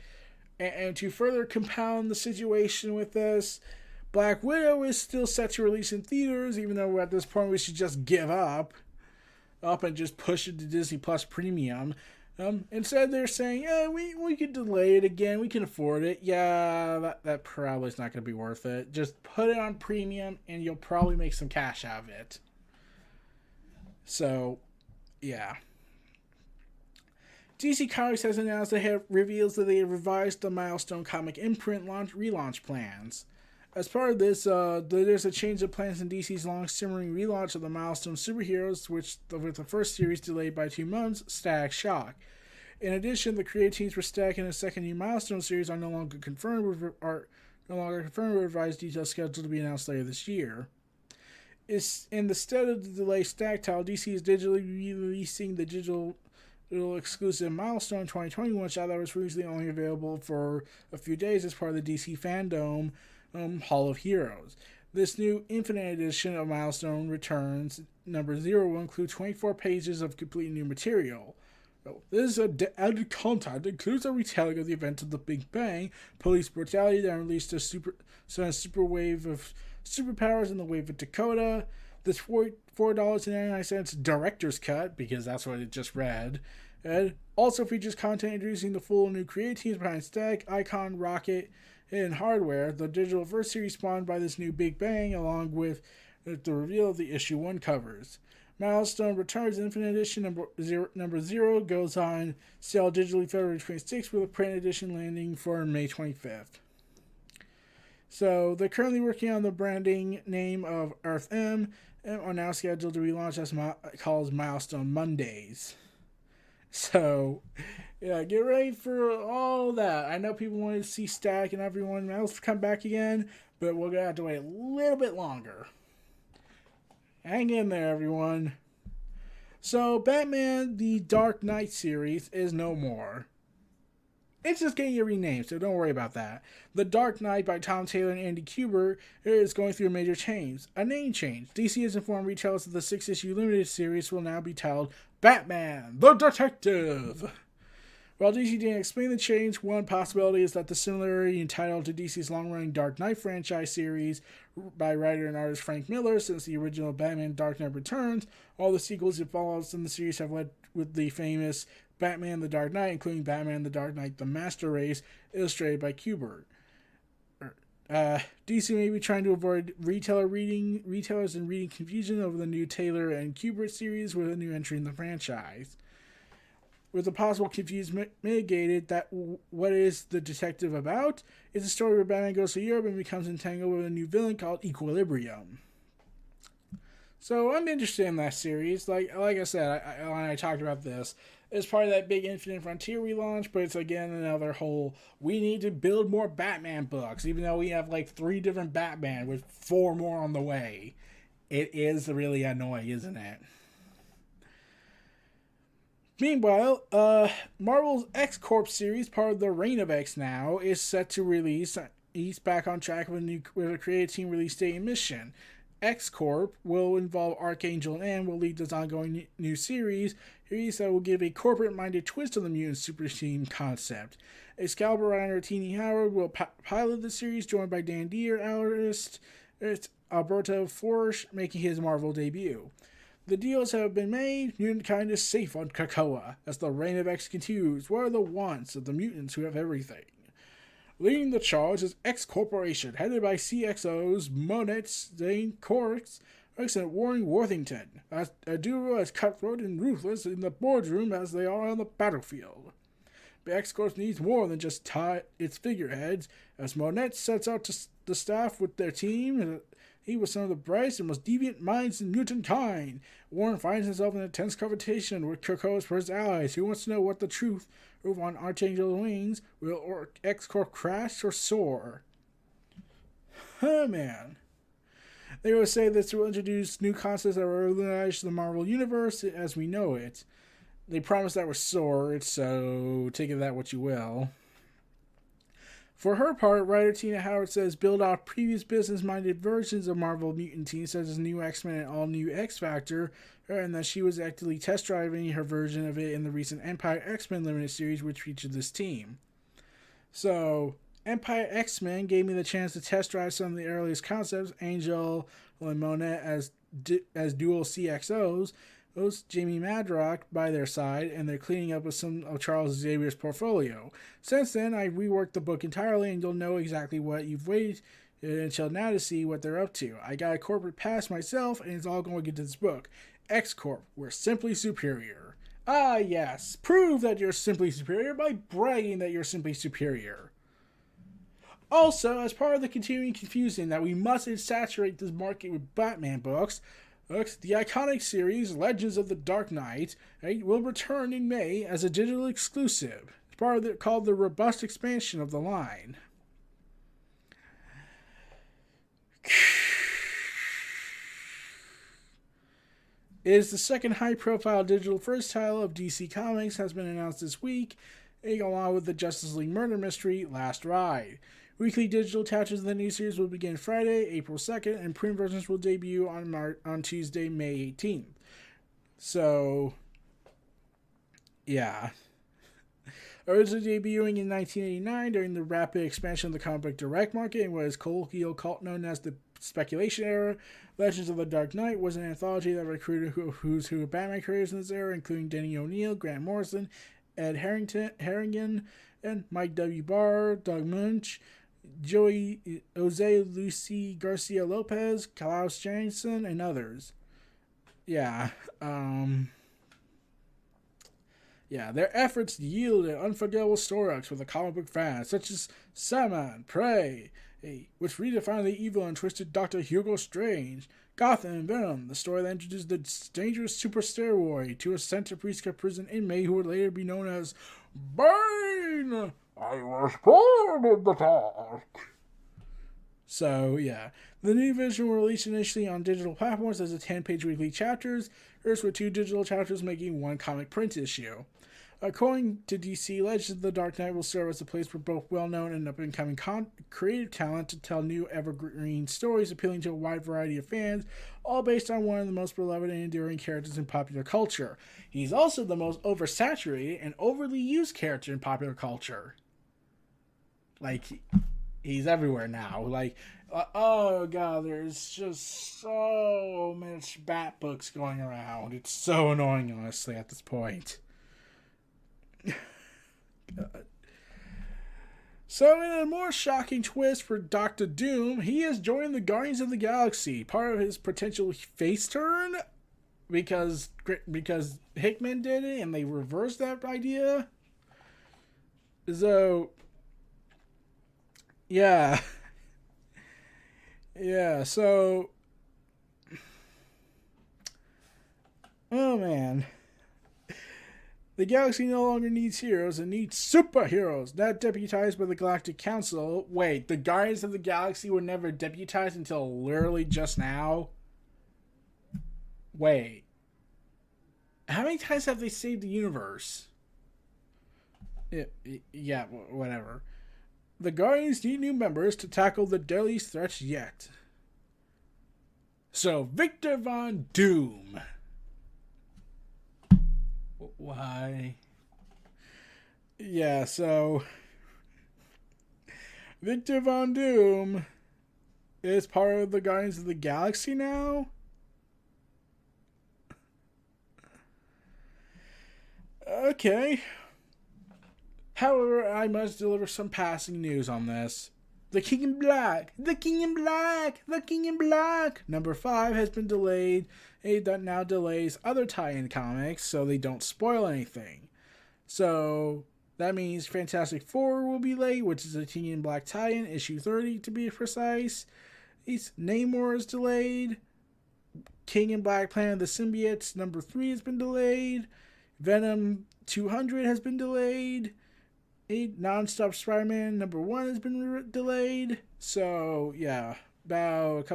and to further compound the situation with this, Black Widow is still set to release in theaters, even though at this point we should just give up and just push it to Disney Plus Premium. Instead, they're saying, we could delay it again. We can afford it. Yeah, that probably is not going to be worth it. Just put it on Premium, and you'll probably make some cash out of it. So, yeah. DC Comics has announced reveals that they have revised the Milestone comic imprint relaunch plans. As part of this, there's a change of plans in DC's long-simmering relaunch of the Milestone superheroes, with the first series delayed by 2 months, Static Shock. In addition, the creative teams for Static and a second new Milestone series are no longer confirmed with revised details scheduled to be announced later this year. In the stead of the delayed Static title, DC is digitally releasing the digital exclusive Milestone 2021 shot that was previously only available for a few days as part of the DC Fandom Hall of Heroes. This new Infinite Edition of Milestone Returns #0 will include 24 pages of completely new material. This added content includes a retelling of the event of the Big Bang, police brutality that released a super wave of superpowers in the Wave of Dakota. This $4.99 director's cut, because that's what it just read, and also features content introducing the full new creative teams behind Stack, Icon, Rocket, and Hardware. The digital first series spawned by this new Big Bang, along with the reveal of the issue 1 covers. Milestone Returns Infinite Edition #0 goes on sale digitally February 26th, with a print edition landing for May 25th. So they're currently working on the branding name of Earth M and are now scheduled to relaunch as called Milestone Mondays. So, yeah, get ready for all that. I know people want to see Stack and everyone else come back again, but we're going to have to wait a little bit longer. Hang in there, everyone. So, Batman The Dark Knight series is no more. It's just getting renamed, so don't worry about that. The Dark Knight by Tom Taylor and Andy Kubert is going through a major change. A name change. DC has informed retailers that the 6-issue limited series will now be titled Batman the Detective. While DC didn't explain the change, one possibility is that the similarity entitled to DC's long-running Dark Knight franchise series by writer and artist Frank Miller since the original Batman Dark Knight Returns, all the sequels and follow-ups in the series have led with the famous Batman the Dark Knight, including Batman the Dark Knight The Master Race, illustrated by Kubert. DC may be trying to avoid retailers and reading confusion over the new Taylor and Kubert series with a new entry in the franchise. With the possible confusion mitigated, that what is the detective about? It's a story where Batman goes to Europe and becomes entangled with a new villain called Equilibrium. So I'm interested in that series. Like I said, when I talked about this, it's part of that big Infinite Frontier relaunch, but it's again another whole, we need to build more Batman books, even though we have like 3 different Batman with 4 more on the way. It is really annoying, isn't it? Meanwhile, Marvel's X-Corp series, part of the Reign of X now, is set to release. He's back on track with a creative team release date and mission. X-Corp will involve Archangel and will lead this ongoing new series that will give a corporate-minded twist to the mutant super team concept. Excalibur writer Tini Howard will pilot the series, joined by Dan Dier, artist Alberto Flor, making his Marvel debut. The deals have been made. Mutant kind is safe on Krakoa as the Reign of X continues. What are the wants of the mutants who have everything? Leading the charge is X Corporation, headed by CXOs Monet, Zane, Corks, and Warren Worthington, as a duo as cutthroat and ruthless in the boardroom as they are on the battlefield. But X-Corp needs more than just tie its figureheads, as Monet sets out to the staff with their team. He was some of the brightest and most deviant minds in mutant kind. Warren finds himself in a tense confrontation with Krakoa's first allies. Who wants to know what the truth over on Archangel's wings? Will X-Corp crash or soar? Oh, man. They will say this will introduce new concepts that will revolutionize the Marvel Universe as we know it. They promise that with Sword, so take of that what you will. For her part, writer Tina Howard says build off previous business-minded versions of Marvel mutant teams such as New X-Men and All New X-Factor, and that she was actively test driving her version of it in the recent Empire X-Men limited series which featured this team. So, Empire X-Men gave me the chance to test drive some of the earliest concepts, Angel and Monet as dual CXOs, Jamie Madrock by their side, and they're cleaning up with some of Charles Xavier's portfolio. Since then, I reworked the book entirely, and you'll know exactly what you've waited until now to see what they're up to. I got a corporate pass myself, and it's all going into this book. X-Corp, we're simply superior. Ah, yes. Prove that you're simply superior by bragging that you're simply superior. Also, as part of the continuing confusion that we must saturate this market with Batman books, the iconic series Legends of the Dark Knight will return in May as a digital exclusive. It's part of called the robust expansion of the line. It is the second high-profile digital first title of DC Comics has been announced this week, along with the Justice League murder mystery Last Ride. Weekly digital chapters of the new series will begin Friday, April 2nd, and print versions will debut on Tuesday, May 18th. So, yeah. Originally debuting in 1989 during the rapid expansion of the comic book direct market in what is colloquial cult known as the Speculation Era, Legends of the Dark Knight was an anthology that recruited who's who Batman creators in this era, including Denny O'Neil, Grant Morrison, Ed Harrigan, and Mike W. Barr, Doug Munch, Jose Lucy Garcia Lopez, Klaus Janson, and others. Yeah, their efforts yielded unforgettable story arcs for the comic book fans, such as Sandman, Prey, which redefined the evil and twisted Dr. Hugo Strange, Gotham and Venom, the story that introduced the dangerous super steroid to a Santa Prisca prison inmate who would later be known as Bane. I was born in the dark. So, yeah. The new version will release initially on digital platforms as a 10-page weekly chapters, first with 2 digital chapters making 1 comic print issue. According to DC, Legends of the Dark Knight will serve as a place for both well-known and up-and-coming creative talent to tell new evergreen stories appealing to a wide variety of fans, all based on one of the most beloved and enduring characters in popular culture. He's also the most oversaturated and overly used character in popular culture. Like, he's everywhere now. Like, oh god, there's just so much Bat books going around. It's so annoying, honestly, at this point. God. So, in a more shocking twist for Dr. Doom, he has joined the Guardians of the Galaxy, part of his potential face turn, because Hickman did it and they reversed that idea. So, yeah. Yeah, so, oh man. The galaxy no longer needs heroes, it needs superheroes, not deputized by the Galactic Council. Wait, the Guardians of the Galaxy were never deputized until literally just now? Wait. How many times have they saved the universe? Yeah, whatever. The Guardians need new members to tackle the deadliest threats yet. So, Victor Von Doom. Why? Yeah, so Victor Von Doom is part of the Guardians of the Galaxy now? Okay. However, I must deliver some passing news on this. The King in Black! The King in Black! The King in Black! Number 5 has been delayed. That now delays other tie-in comics so they don't spoil anything. So, that means Fantastic Four will be late, which is a King in Black tie-in, issue 30 to be precise. Namor is delayed. King in Black Planet of the Symbiotes number 3 has been delayed. Venom 200 has been delayed. Non-Stop Spider-Man number 1 has been delayed. So, yeah, about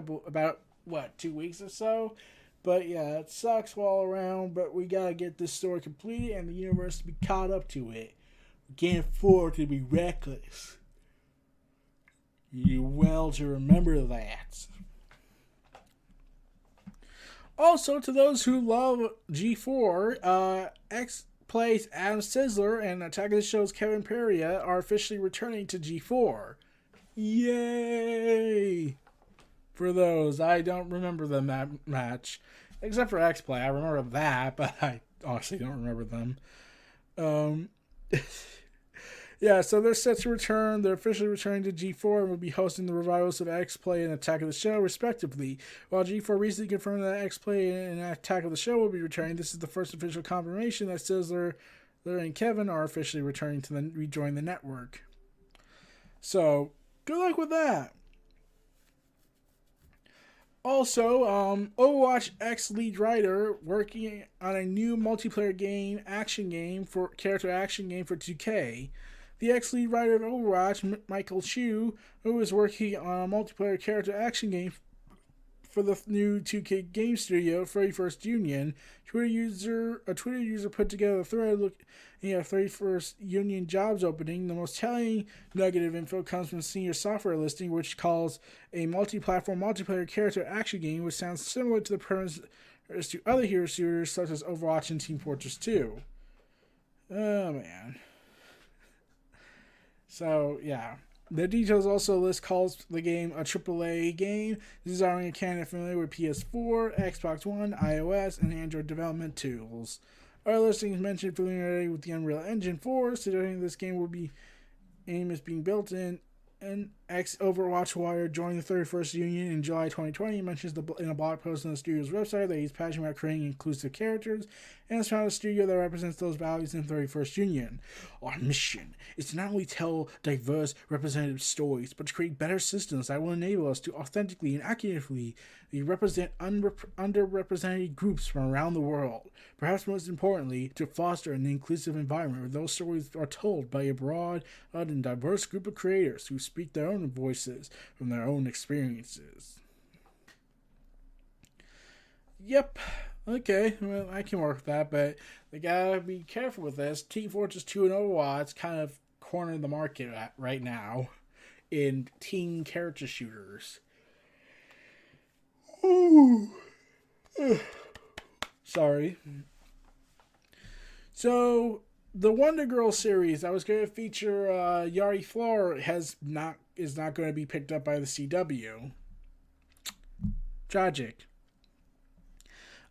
2 weeks or so. But yeah, it sucks all around, but we gotta get this story completed and the universe to be caught up to it. We can't afford to be reckless. You well to remember that. Also, to those who love G4, X plays Adam Sessler and Attack of the Show's Kevin Pereira are officially returning to G4. Yay! For those, I don't remember them that much. Except for X-Play, I remember that, but I honestly don't remember them. Yeah, so they're set to return. They're officially returning to G4 and will be hosting the revivals of X-Play and Attack of the Show, respectively. While G4 recently confirmed that X-Play and Attack of the Show will be returning, this is the first official confirmation that Sizzler, and Kevin are officially returning to rejoin the network. So, good luck with that. Also, Overwatch X lead writer working on a new multiplayer character action game for 2K. The ex-lead writer of Overwatch, Michael Chu, who is working on a multiplayer character action game for the new 2K game studio, 31st Union. A Twitter user put together a thread looking at 31st Union jobs opening. The most telling nugget of info comes from senior software listing, which calls a multi-platform multiplayer character action game, which sounds similar to the premise to other hero shooters such as Overwatch and Team Fortress 2. Oh man. So yeah. The details also list calls the game a AAA game, desiring a candidate familiar with PS4, Xbox One, iOS, and Android development tools. Our listings mentioned familiarity with the Unreal Engine 4, suggesting this game will be aimed as being built in. And ex-Overwatch Wire joined the 31st Union in July 2020. He mentions in a blog post on the studio's website that he's passionate about creating inclusive characters and has found a studio that represents those values in 31st Union. Our mission is to not only tell diverse, representative stories, but to create better systems that will enable us to authentically and accurately represent underrepresented groups from around the world. Perhaps most importantly, to foster an inclusive environment where those stories are told by a broad and diverse group of creators who speak their own voices from their own experiences. Yep. Okay, well, I can work with that, but they gotta be careful with this. Team Fortress 2 and Overwatch kind of corner the market right now in team character shooters. Ooh. Sorry. So, the Wonder Girl series that was going to feature Yara Flor is not going to be picked up by the CW. Tragic.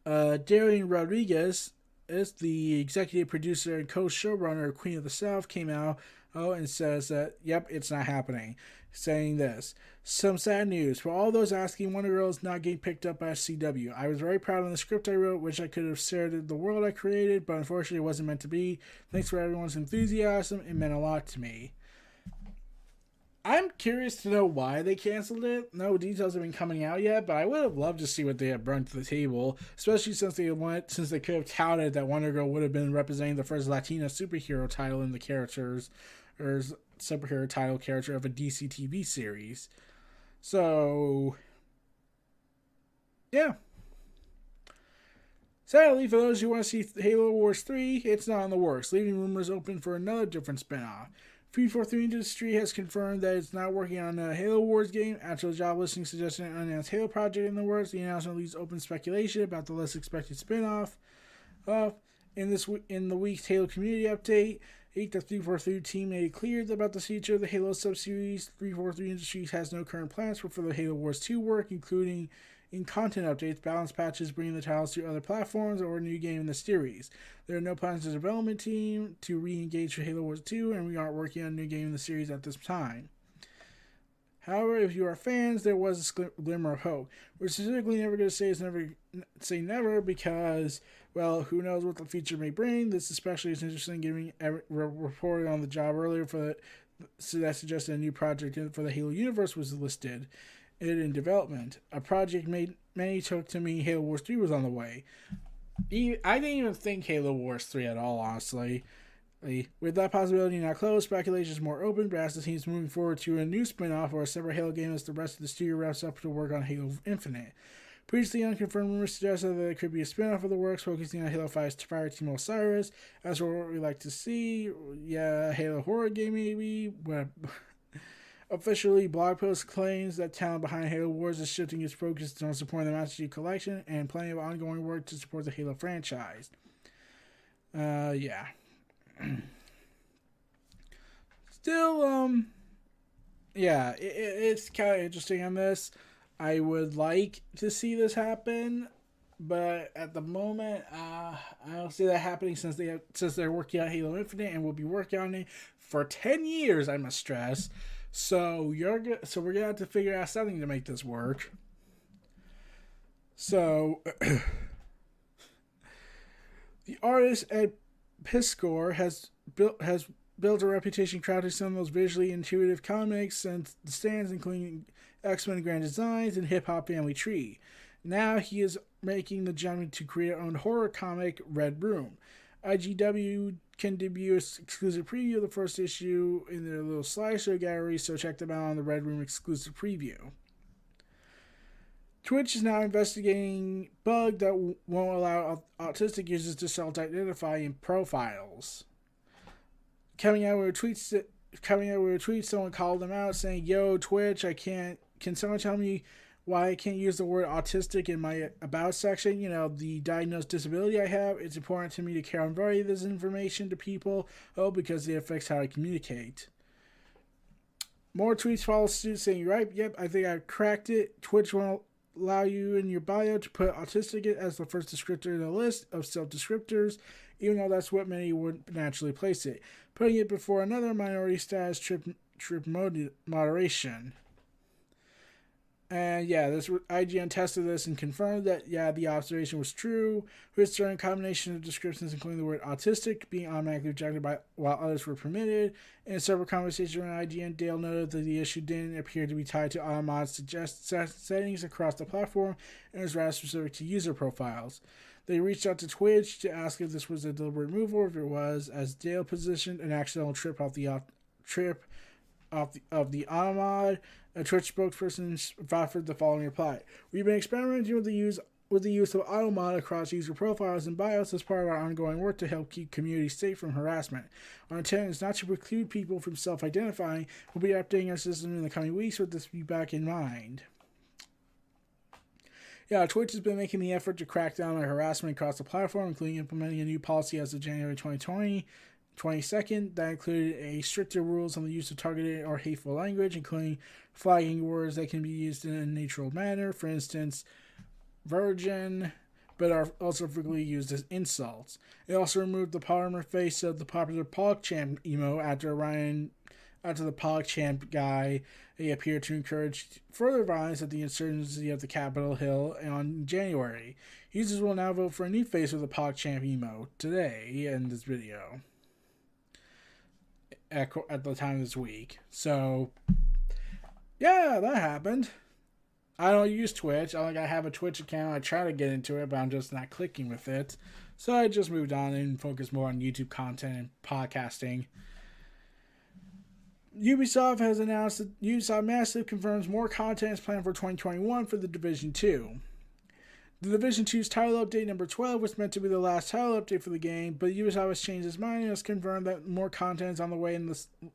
Darian Rodriguez is the executive producer and co-showrunner of Queen of the South, came out and says that, yep, it's not happening. Saying this, some sad news. For all those asking, Wonder Girl is not getting picked up by CW. I was very proud of the script I wrote, which I could have shared the world I created, but unfortunately it wasn't meant to be. Thanks for everyone's enthusiasm. It meant a lot to me. I'm curious to know why they canceled it. No details have been coming out yet, but I would have loved to see what they had brought to the table, especially since they could have touted that Wonder Girl would have been representing the first Latina superhero title in the characters, or superhero title character of a DC TV series. So, yeah. Sadly, for those who want to see Halo Wars 3, it's not in the works, leaving rumors open for another different spin-off. 343 Industry has confirmed that it's not working on a Halo Wars game. After the job listing suggesting an unannounced Halo project in the works, the announcement leaves open speculation about the less expected spin-off. In the week's Halo community update, the 343 team made it clear about the future of the Halo sub-series. 343 Industries has no current plans for the Halo Wars 2 work, including in content updates, balance patches, bringing the titles to other platforms, or a new game in the series. There are no plans as a development team to re-engage for Halo Wars 2, and we aren't working on a new game in the series at this time. However, if you are fans, there was a glimmer of hope. We're specifically never going to say never because, well, who knows what the future may bring. This especially is interesting given reported on the job earlier so that suggested a new project for the Halo universe was listed in development. A project many took to mean Halo Wars 3 was on the way. I didn't even think Halo Wars 3 at all, honestly. With that possibility not closed, speculation is more open, but as the team's moving forward to a new spin-off or a separate Halo game as the rest of the studio wraps up to work on Halo Infinite. Previously unconfirmed rumors suggested that there could be a spin-off of the works focusing on Halo 5's Fireteam Osiris. As for what we like to see, yeah, Halo horror game maybe, but officially, blog post claims that talent behind Halo Wars is shifting its focus on supporting the Master Chief Collection and plenty of ongoing work to support the Halo franchise. Yeah. Still, yeah, it's kind of interesting on this. I would like to see this happen, but at the moment, I don't see that happening since they're working on Halo Infinite and will be working on it for 10 years, I must stress. So we're gonna have to figure out something to make this work. So the artist Ed Piscor has built a reputation crafting some of the most visually intuitive comics and the stands, including X-Men Grand Designs and Hip Hop Family Tree. Now he is making the jump to create our own horror comic, Red Room. IGW can debut an exclusive preview of the first issue in their little slideshow gallery, so check them out on the Red Room exclusive preview. Twitch is now investigating bug that won't allow autistic users to self-identify in profiles. Coming out with a tweet, someone called them out saying, "Yo, Twitch, can someone tell me why I can't use the word autistic in my about section? You know, the diagnosed disability I have. It's important to me to convey this information to people, because it affects how I communicate." More tweets follow suit saying, "Right, yep, I think I've cracked it. Twitch won't allow you in your bio to put autistic as the first descriptor in the list of self-descriptors, even though that's what many would naturally place it. Putting it before another minority status trip moderation." And yeah, this IGN tested this and confirmed that the observation was true, with certain combination of descriptions, including the word autistic, being automatically rejected while others were permitted. In several conversations around IGN, Dale noted that the issue didn't appear to be tied to Automod's settings across the platform and was rather specific to user profiles. They reached out to Twitch to ask if this was a deliberate move or if it was, as Dale positioned, an accidental trip of the Automod. A Twitch spokesperson offered the following reply: "We've been experimenting with the use of Automod across user profiles and bios as part of our ongoing work to help keep communities safe from harassment. Our intent is not to preclude people from self-identifying. We'll be updating our system in the coming weeks with this feedback in mind." Yeah, Twitch has been making the effort to crack down on harassment across the platform, including implementing a new policy as of January 22nd that included stricter rules on the use of targeted or hateful language, including flagging words that can be used in a neutral manner, for instance, virgin, but are also frequently used as insults. It also removed the palmer face of the popular PogChamp emo after the PogChamp guy appeared to encourage further violence at the insurgency of the Capitol Hill on January. Users will now vote for a new face with the PogChamp emo today in this video at the time of this week. So yeah, that happened. I don't use Twitch. I have a Twitch account. I try to get into it, but I'm just not clicking with it. So I just moved on and focused more on YouTube content and podcasting. Ubisoft has announced that Ubisoft Massive confirms more content is planned for 2021 for The Division 2. The Division 2's title update number 12 was meant to be the last title update for the game, but Ubisoft has changed its mind and has confirmed that more content is on the way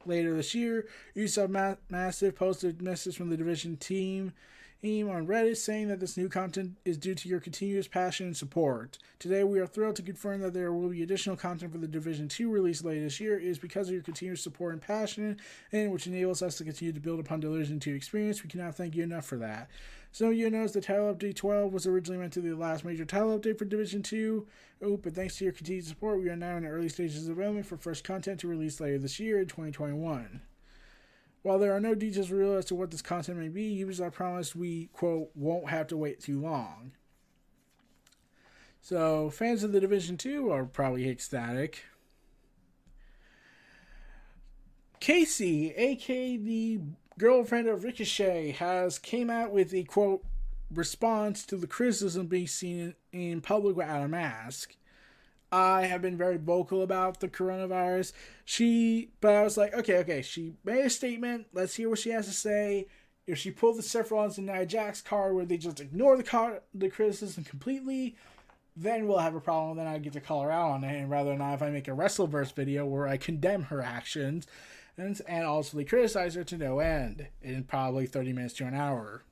later this year. Ubisoft Massive posted a message from the Division team on Reddit saying that this new content is due to your continuous passion and support. Today we are thrilled to confirm that there will be additional content for the Division 2 release later this year. It is because of your continuous support and passion, and which enables us to continue to build upon Division 2 experience. We cannot thank you enough for that. Some of you knows the title update 12 was originally meant to be the last major title update for Division 2. But thanks to your continued support, we are now in the early stages of development for fresh content to release later this year in 2021. While there are no details revealed as to what this content may be, Ubisoft promised we, quote, won't have to wait too long. So, fans of The Division 2 are probably ecstatic. Kacy, aka the girlfriend of Ricochet, came out with a, quote, response to the criticism being seen in public without a mask. I have been very vocal about the coronavirus. But I was like, okay, she made a statement. Let's hear what she has to say. If she pulled the Sephiroths and Nia Jax card where they just ignore the criticism completely, then we'll have a problem. Then I get to call her out on it. And rather than if I make a Wrestleverse video where I condemn her actions and also criticize her to no end in probably 30 minutes to an hour.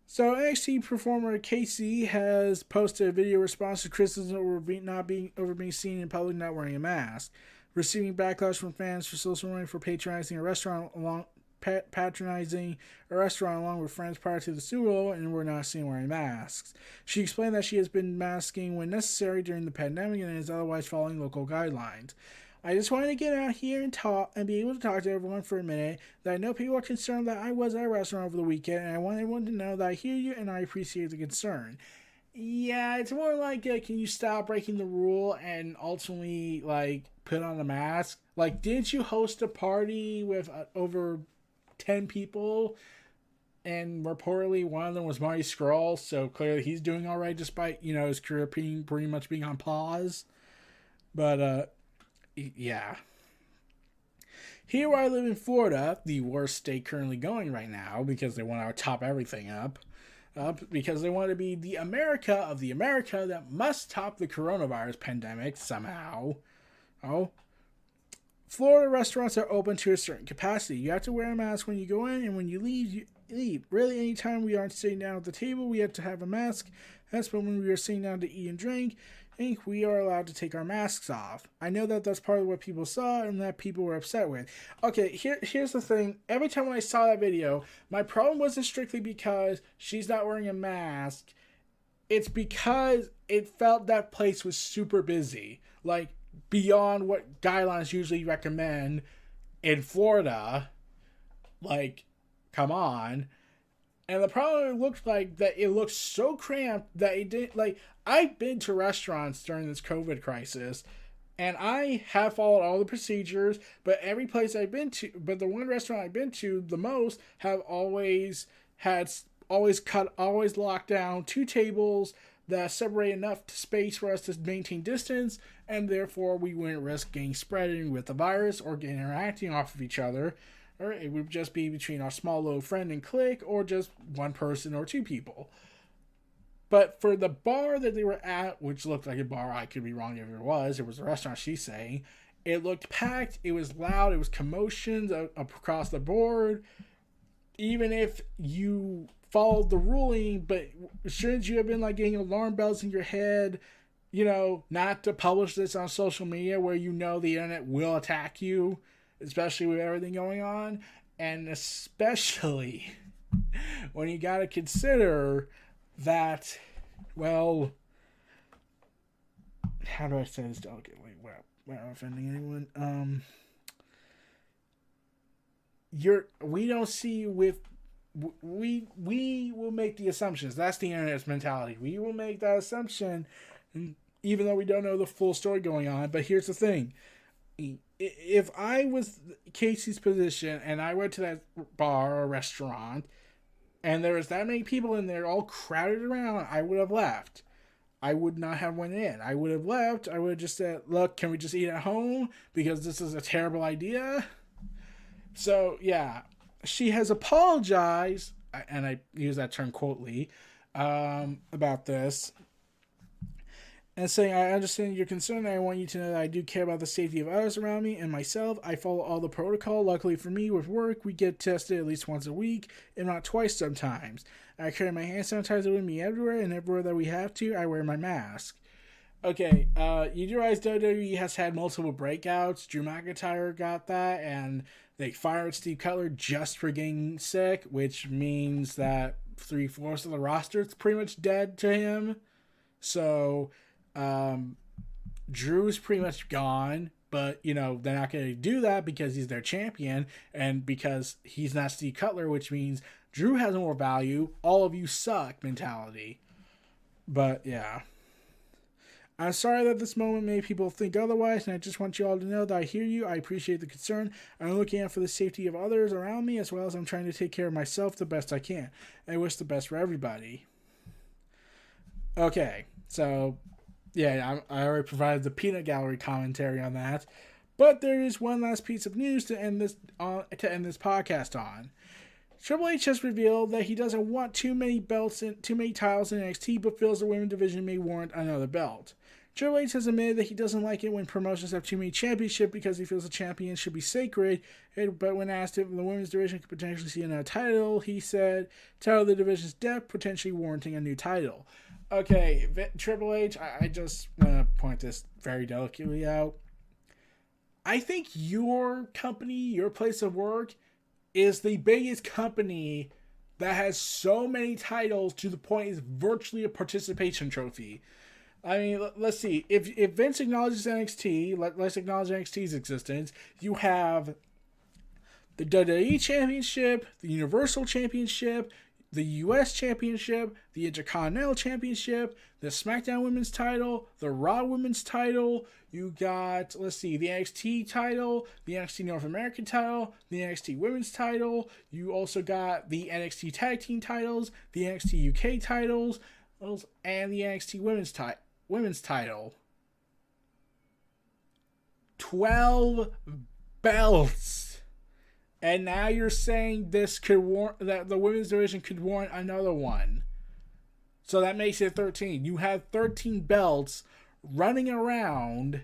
So NXT performer Kacy has posted a video response to criticism over being seen in public not wearing a mask, receiving backlash from fans for social media for patronizing a restaurant along with friends prior to the Super Bowl and were not seen wearing masks. She explained that she has been masking when necessary during the pandemic and is otherwise following local guidelines. I just wanted to get out here and talk and be able to talk to everyone for a minute. That I know people are concerned that I was at a restaurant over the weekend, and I want everyone to know that I hear you and I appreciate the concern. Yeah, it's more like, can you stop breaking the rule and ultimately, put on a mask? Didn't you host a party with over 10 people? And reportedly, one of them was Marty Scurll, so clearly he's doing all right despite, his career pretty much being on pause. But, yeah. Here where I live in Florida, the worst state currently going right now, because they want to top everything up, because they want to be the America of the America that must top the coronavirus pandemic somehow. Oh, Florida restaurants are open to a certain capacity. You have to wear a mask when you go in, and when you leave, you leave. Really, anytime we aren't sitting down at the table, we have to have a mask. That's when we are sitting down to eat and drink. We are allowed to take our masks off. I know that that's part of what people saw and that people were upset with. Okay, here's the thing. Every time when I saw that video, my problem wasn't strictly because she's not wearing a mask. It's because it felt that place was super busy. Like, beyond what guidelines usually recommend in Florida. Like, come on. And the problem it looked like that it looked so cramped that it didn't, like, I've been to restaurants during this COVID crisis and I have followed all the procedures, but every place I've been to, but the one restaurant I've been to the most have always locked down 2 tables that separate enough space for us to maintain distance, and therefore we wouldn't risk getting spreading with the virus or interacting off of each other. Or it would just be between our small little friend and clique, or just one person or 2 people. But for the bar that they were at, which looked like a bar, I could be wrong if it was a restaurant she's saying, it looked packed, it was loud, it was commotions across the board. Even if you followed the ruling, but shouldn't you have been like getting alarm bells in your head, you know, not to publish this on social media where you know the internet will attack you? Especially with everything going on, and especially when you got to consider that, well, how do I say this delicately without offending anyone? We don't see with, we will make the assumptions. That's the internet's mentality. We will make that assumption, even though we don't know the full story going on. But here's the thing. If I was Kacy's position and I went to that bar or restaurant and there was that many people in there all crowded around, I would have left. I would not have went in. I would have left. I would have just said, look, can we just eat at home? Because this is a terrible idea. So, yeah, she has apologized, and I use that term quotely, about this. And saying, I understand your concern, and I want you to know that I do care about the safety of others around me and myself. I follow all the protocol. Luckily for me, with work, we get tested at least once a week, if not twice sometimes. I carry my hand sanitizer with me everywhere, and everywhere that we have to, I wear my mask. Okay, you do realize WWE has had multiple breakouts. Drew McIntyre got that, and they fired Steve Cutler just for getting sick, which means that 3/4 of the roster is pretty much dead to him. So Drew's pretty much gone, but you know they're not going to do that because he's their champion and because he's not Steve Cutler, which means Drew has more value. All of you suck mentality. But yeah, I'm sorry that this moment made people think otherwise, and I just want you all to know that I hear you. I appreciate the concern. I'm looking out for the safety of others around me as well as I'm trying to take care of myself the best I can. I wish the best for everybody. Okay, so yeah, I already provided the peanut gallery commentary on that, but there is one last piece of news to end this podcast on. Triple H has revealed that he doesn't want too many belts and too many titles in NXT, but feels the women's division may warrant another belt. Triple H has admitted that he doesn't like it when promotions have too many championships because he feels the champion should be sacred. But when asked if the women's division could potentially see another title, he said, "Title of the division's depth, potentially warranting a new title." Okay, Triple H, I just want to point this very delicately out. I think your company, your place of work, is the biggest company that has so many titles to the point it's virtually a participation trophy. I mean, let's see. If Vince acknowledges NXT, let's acknowledge NXT's existence. You have the WWE Championship, the Universal Championship, the U.S. Championship, the Intercontinental Championship, the SmackDown Women's title, the Raw Women's title. You got, let's see, the NXT title, the NXT North American title, the NXT Women's title. You also got the NXT Tag Team titles, the NXT UK titles, and the NXT Women's title. 12 belts. And now you're saying this could warrant that the women's division could warrant another one. So that makes it 13. You have 13 belts running around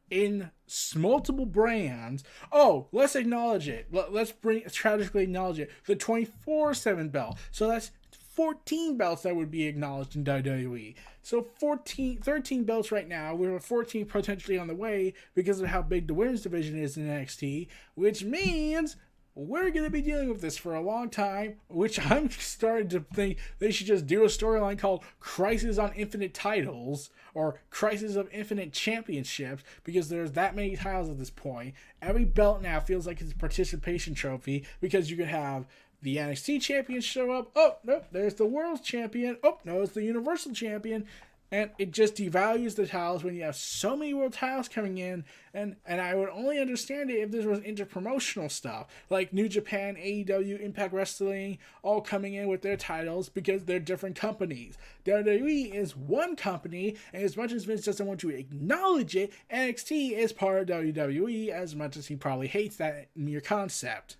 in multiple brands. Oh, let's acknowledge it. Let's tragically acknowledge it. The 24/7 belt. So that's 14 belts that would be acknowledged in WWE. So 13 belts right now. We have 14 potentially on the way because of how big the women's division is in NXT, which means we're going to be dealing with this for a long time, which I'm starting to think they should just do a storyline called Crisis on Infinite Titles or Crisis of Infinite Championships, because there's that many titles at this point. Every belt now feels like it's a participation trophy, because you could have the NXT champion show up. Oh, no, there's the world champion. Oh, no, it's the Universal champion. And it just devalues the titles when you have so many world titles coming in. And I would only understand it if this was interpromotional stuff, like New Japan, AEW, Impact Wrestling, all coming in with their titles because they're different companies. WWE is one company, and as much as Vince doesn't want to acknowledge it, NXT is part of WWE, as much as he probably hates that mere concept.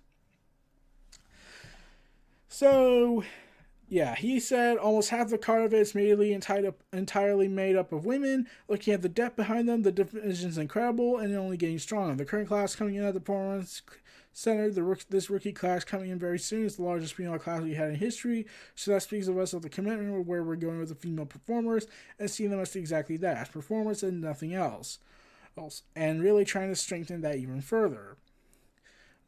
So, yeah, he said almost half the card of it is entirely made up of women. Looking at the depth behind them, the division is incredible and only getting stronger. The current class coming in at the Performance Center, this rookie class coming in very soon is the largest female class we had in history. So that speaks of us of the commitment of where we're going with the female performers and seeing them as exactly that, as performers and nothing else. And really trying to strengthen that even further.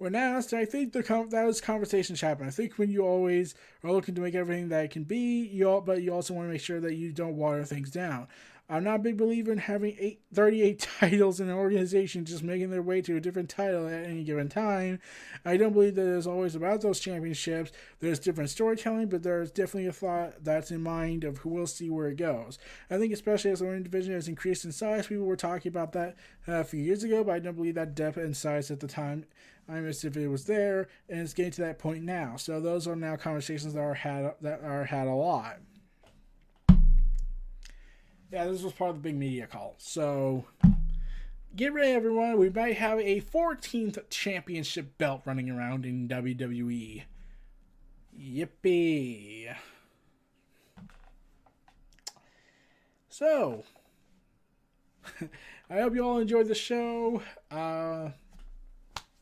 When asked, I think those conversations happen. I think when you always are looking to make everything that it can be, but you also want to make sure that you don't water things down. I'm not a big believer in having 38 titles in an organization just making their way to a different title at any given time. I don't believe that it's always about those championships. There's different storytelling, but there's definitely a thought that's in mind of who will see where it goes. I think especially as the women's division has increased in size, people were talking about that a few years ago, but I don't believe that depth and size at the time. I missed if it was there, and it's getting to that point now. So those are now conversations that are had a lot. Yeah, this was part of the big media call. So get ready, everyone. We might have a 14th championship belt running around in WWE. Yippee. So, I hope you all enjoyed the show.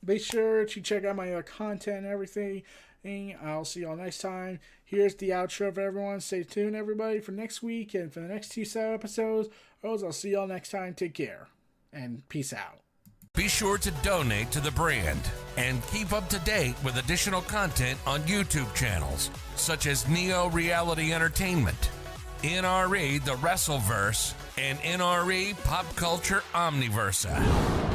Be sure to check out my other content and everything. I'll see y'all next time. Here's the outro for everyone. Stay tuned, everybody, for next week and for the next 2 episodes. I'll see y'all next time. Take care and peace out. Be sure to donate to the brand and keep up to date with additional content on YouTube channels such as Neo Reality Entertainment, NRE The Wrestleverse, and NRE Pop Culture Omniversa.